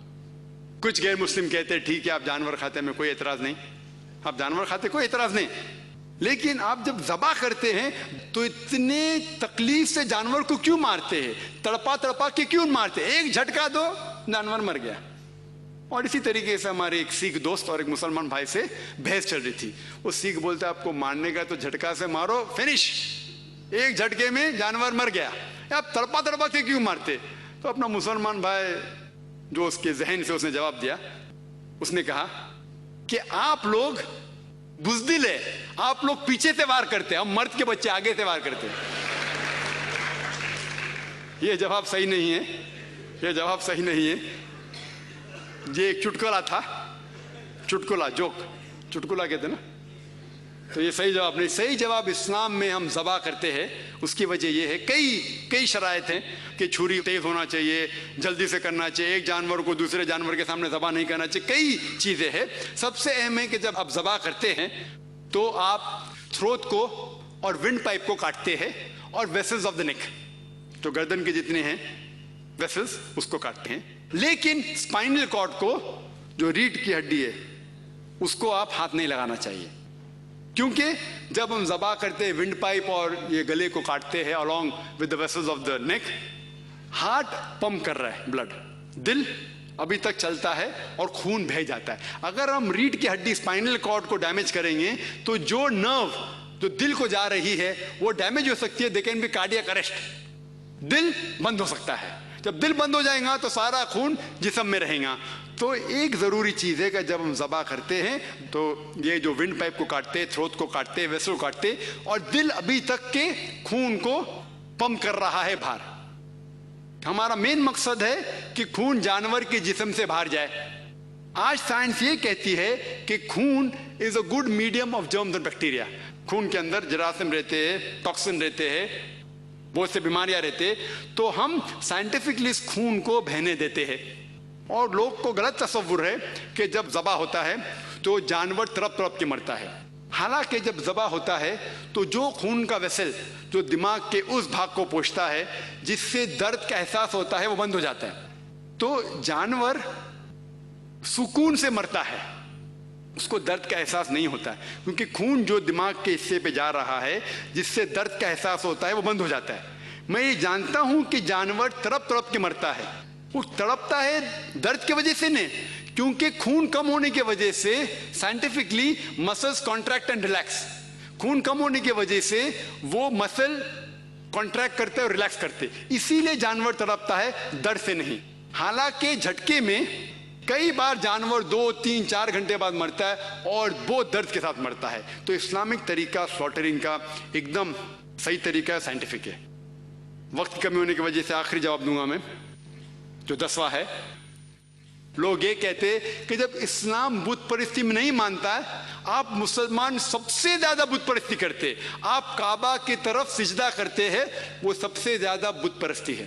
کچھ غیر مسلم کہتے ہیں ٹھیک ہے آپ جانور کھاتے ہیں، میں کوئی اعتراض نہیں، آپ جانور کھاتے کوئی اعتراض نہیں، لیکن آپ جب ذبح کرتے ہیں تو اتنے تکلیف سے جانور کو کیوں مارتے ہیں؟ تڑپا تڑپا کے کیوں مارتے ہیں؟ ایک جھٹکا دو جانور مر گیا. اور اسی طریقے سے ہمارے ایک سکھ دوست اور ایک مسلمان بھائی سے بحث چل رہی تھی. وہ سکھ بولتا ہے آپ کو مارنے کا تو جھٹکا سے مارو، فنش، ایک جھٹکے میں جانور مر گیا، آپ تڑپا تڑپا کے کیوں مارتے؟ تو اپنا مسلمان بھائی جو اس کے ذہن سے اس نے جواب دیا، اس نے کہا کہ آپ لوگ بزدل ہے، آپ لوگ پیچھے سے وار کرتے ہیں، ہم مرد کے بچے آگے سے وار کرتے ہیں. یہ جواب صحیح نہیں ہے، یہ جواب صحیح نہیں ہے. یہ ایک چٹکلا تھا، چٹکلا، جوک، چٹکلا کہتے ہیں نا. تو یہ صحیح جواب نہیں. صحیح جواب اسلام میں ہم ذبح کرتے ہیں، اس کی وجہ یہ ہے کئی شرائط ہیں کہ چھری تیز ہونا چاہیے، جلدی سے کرنا چاہیے، ایک جانور کو دوسرے جانور کے سامنے ذبح نہیں کرنا چاہیے، کئی چیزیں ہیں. سب سے اہم ہے کہ جب آپ ذبح کرتے ہیں تو آپ تھروٹ کو اور ونڈ پائپ کو کاٹتے ہیں اور ویسلز آف دا نیک، جو گردن کے جتنے ہیں ویسلز، اس کو کاٹتے ہیں. لیکن اسپائنل کارڈ کو، جو ریڑھ کی ہڈی ہے، اس کو آپ ہاتھ نہیں لگانا چاہیے، کیونکہ جب ہم ذبح کرتے ہیں ونڈ پائپ اور یہ گلے کو کاٹتے ہیں along with the vessels of the neck، heart pump کر رہا ہے بلڈ، دل ابھی تک چلتا ہے اور خون بہہ جاتا ہے. اگر ہم ریڑھ کی ہڈی اسپائنل کارڈ کو ڈیمیج کریں گے تو جو نرو جو دل کو جا رہی ہے وہ ڈیمیج ہو سکتی ہے. دے کین بی کارڈیاک اریسٹ، دل بند ہو سکتا ہے. جب دل بند ہو جائے گا تو سارا خون جسم میں رہے گا. تو ایک ضروری چیز ہے کہ جب ہم ذبح کرتے ہیں تو یہ جو ونڈ پائپ کو کاٹتے، تھروٹ کو کاٹتے، ویسل کو کاٹتے، اور دل ابھی تک کے خون کو پمپ کر رہا ہے باہر. ہمارا مین مقصد ہے کہ خون جانور کے جسم سے باہر جائے. آج سائنس یہ کہتی ہے کہ خون is a good medium of germs and bacteria. خون کے اندر جراثیم رہتے ہیں، ٹاکسن رہتے ہیں، بہت سے بیماریاں رہتے، تو ہم سائنٹیفکلی اس خون کو بہنے دیتے ہیں. اور لوگ کو غلط تصور ہے کہ جب ذبح ہوتا ہے تو جانور تڑپ تڑپ کے مرتا ہے. حالانکہ جب ذبح ہوتا ہے تو جو خون کا ویسل جو دماغ کے اس بھاگ کو پہنچتا ہے جس سے درد کا احساس ہوتا ہے وہ بند ہو جاتا ہے. تو جانور سکون سے مرتا ہے، اس کو درد کا احساس نہیں ہوتا ہے، کیونکہ خون جو دماغ کے حصے پہ جا رہا ہے جس سے درد کا احساس ہوتا ہے وہ بند ہو جاتا ہے. میں یہ جانتا ہوں کہ جانور تڑپ تڑپ کے مرتا ہے. وہ تڑپتا ہے درد کی وجہ سے نہیں، کیونکہ خون کم ہونے کی وجہ سے scientifically muscles contract and relax. خون کم ہونے کی وجہ سے وہ مسل کانٹریکٹ کرتے اور ریلیکس کرتے، اسی لیے جانور تڑپتا ہے، درد سے نہیں. حالانکہ جھٹکے میں کئی بار جانور 2, 3, 4 گھنٹے بعد مرتا ہے اور بہت درد کے ساتھ مرتا ہے. تو اسلامک طریقہ سلاٹرنگ کا ایک دم صحیح طریقہ ہے، سائنٹیفک ہے. وقت کی کمی ہونے کی وجہ سے آخری جواب دوں گا میں، جو 10واں ہے. لوگ یہ کہتے کہ جب اسلام بت پرستی میں نہیں مانتا ہے، آپ مسلمان سب سے زیادہ بت پرستی کرتے، آپ کعبہ کی طرف سجدہ کرتے ہیں، وہ سب سے زیادہ بت پرستی ہے.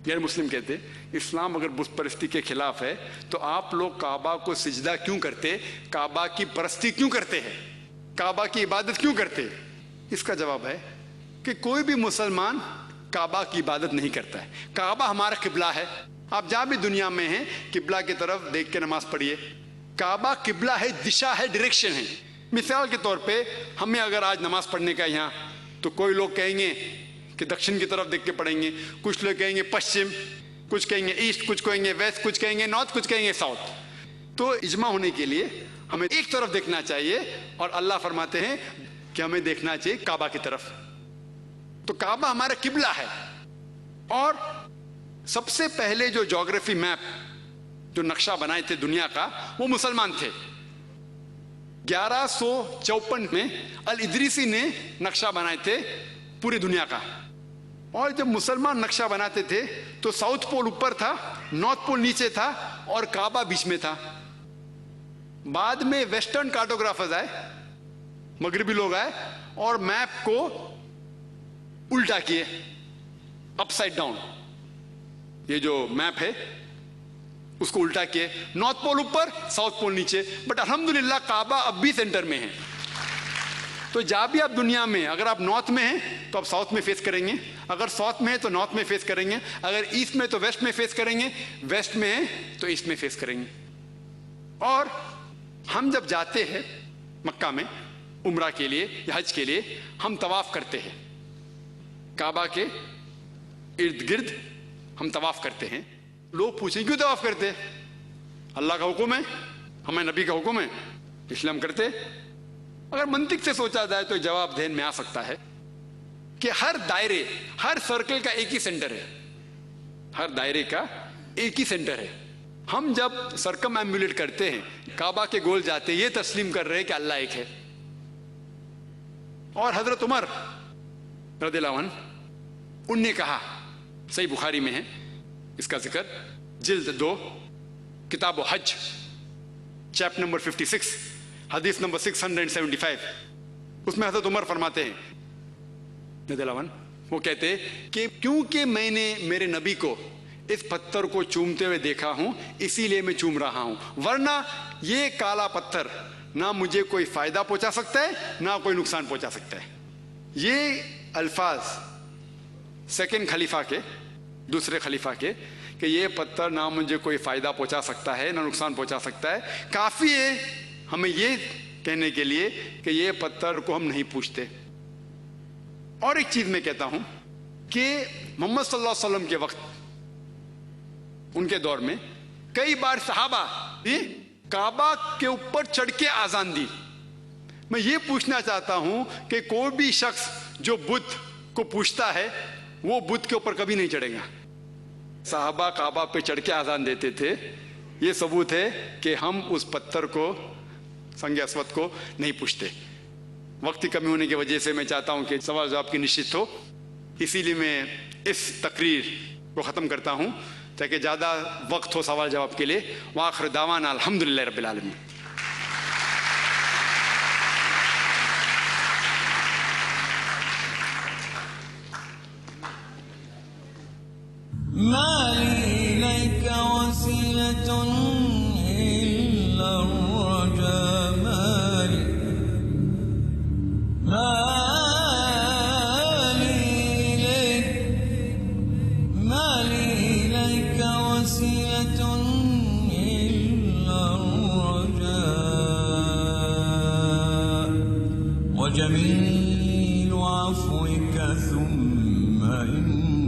غیر مسلم کہتے اسلام اگر بت پرستی کے خلاف ہے تو آپ لوگ کعبہ کو سجدہ کیوں کرتے، کعبہ کی پرستی کیوں کرتے ہیں، کعبہ کی عبادت کیوں کرتے؟ اس کا جواب ہے کہ کوئی بھی مسلمان کعبہ کی عبادت نہیں کرتا ہے. کعبہ ہمارا قبلہ ہے. آپ جہاں بھی دنیا میں ہیں قبلہ کی طرف دیکھ کے نماز پڑھیے. کعبہ قبلہ ہے، دشا ہے، ڈائریکشن ہے. مثال کے طور پہ ہمیں اگر آج نماز پڑھنے کا یہاں، تو کوئی لوگ کہیں گے کہ دکشن کی طرف دیکھ کے پڑھیں گے، کچھ لوگ کہیں گے پشچم، کچھ کہیں گے ایسٹ، کچھ کہیں گے ویسٹ، کچھ کہیں گے نارتھ، کچھ کہیں گے ساؤتھ. تو اجماع ہونے کے لیے ہمیں ایک طرف دیکھنا چاہیے، اور اللہ فرماتے ہیں کہ ہمیں دیکھنا چاہیے کعبہ کی طرف. تو کعبہ ہمارا قبلہ ہے. اور سب سے پہلے جو جغرافی میپ، جو نقشہ بنائے تھے دنیا کا، وہ مسلمان تھے. 1154 میں الادریسی نے نقشہ بنائے تھے پوری دنیا کا. اور جب مسلمان نقشہ بناتے تھے تو ساؤتھ پول اوپر تھا، نارتھ پول نیچے تھا، اور کعبہ بیچ میں تھا. بعد میں ویسٹرن کارٹوگرافرز آئے، مغربی لوگ آئے، اور میپ کو الٹا کیے، اپ سائڈ ڈاؤن. یہ جو میپ ہے اس کو الٹا کیے، نارتھ پول اوپر، ساؤتھ پول نیچے. بٹ الحمدللہ کعبہ اب بھی سینٹر میں ہے. تو جہاں بھی آپ دنیا میں، اگر آپ نارتھ میں ہیں تو آپ ساؤتھ میں فیس کریں گے، اگر ساؤتھ میں ہے تو نارتھ میں فیس کریں گے، اگر ایسٹ میں تو ویسٹ میں فیس کریں گے، ویسٹ میں ہے تو ایسٹ میں فیس کریں گے. اور ہم جب جاتے ہیں مکہ میں عمرہ کے لیے یا حج کے لیے، ہم طواف کرتے ہیں کعبہ کے ارد گرد، ہم طواف کرتے ہیں. لوگ پوچھیں کیوں طواف کرتے ہیں؟ اللہ کا حکم ہے، ہمیں نبی کا حکم ہے، اس لیے ہم کرتے. اگر منطق سے سوچا جائے تو جواب ذہن میں آ سکتا ہے کہ ہر دائرے، ہر سرکل کا ایک ہی سینٹر ہے. ہر دائرے کا ایک ہی سینٹر ہے. ہم جب سرکم ایمبولیٹ کرتے ہیں، کعبہ کے گول جاتے ہیں، یہ تسلیم کر رہے ہیں کہ اللہ ایک ہے. اور حضرت عمر رضی اللہ عنہ، ان نے کہا، صحیح بخاری میں ہے اس کا ذکر، جلد 2 کتاب و حج، چیپٹر نمبر 56، حدیث نمبر 675. اس میں حضرت عمر فرماتے ہیں رضی اللہ عنہ، وہ کہتے ہیں کہ کیونکہ میں نے میرے نبی کو اس پتھر کو چومتے ہوئے دیکھا ہوں، اسی لیے میں چوم رہا ہوں، ورنہ یہ کالا پتھر نہ مجھے کوئی فائدہ پہنچا سکتا ہے نہ کوئی نقصان پہنچا سکتا ہے. یہ الفاظ سیکنڈ خلیفہ کے، دوسرے خلیفہ کے، کہ یہ پتھر نہ مجھے کوئی فائدہ پہنچا سکتا ہے نہ نقصان پہنچا سکتا ہے، کافی ہے ہمیں یہ کہنے کے لیے کہ یہ پتھر کو ہم نہیں پوچھتے. اور ایک چیز میں کہتا ہوں کہ محمد صلی اللہ علیہ وسلم کے وقت، ان کے دور میں کئی بار صحابہ کعبہ کے اوپر چڑھ کے آذان دی. میں یہ پوچھنا چاہتا ہوں کہ کوئی بھی شخص جو بت کو پوچھتا ہے وہ بت کے اوپر کبھی نہیں چڑھے گا. صحابہ کعبہ پہ چڑھ کے آذان دیتے تھے. یہ ثبوت ہے کہ ہم اس پتھر کو، سنگ اسود کو، نہیں پوچھتے. وقت کی کمی ہونے کی وجہ سے میں چاہتا ہوں کہ سوال جواب کی نشست ہو، اسی لیے میں اس تقریر کو ختم کرتا ہوں تاکہ زیادہ وقت ہو سوال جواب کے لیے. وآخر دعوانا الحمدللہ رب العالمین. ما لي إليك وسيلة إلا الرجاء، ما لي إليك وسيلة إلا الرجاء، وجميل عفوك ثم إن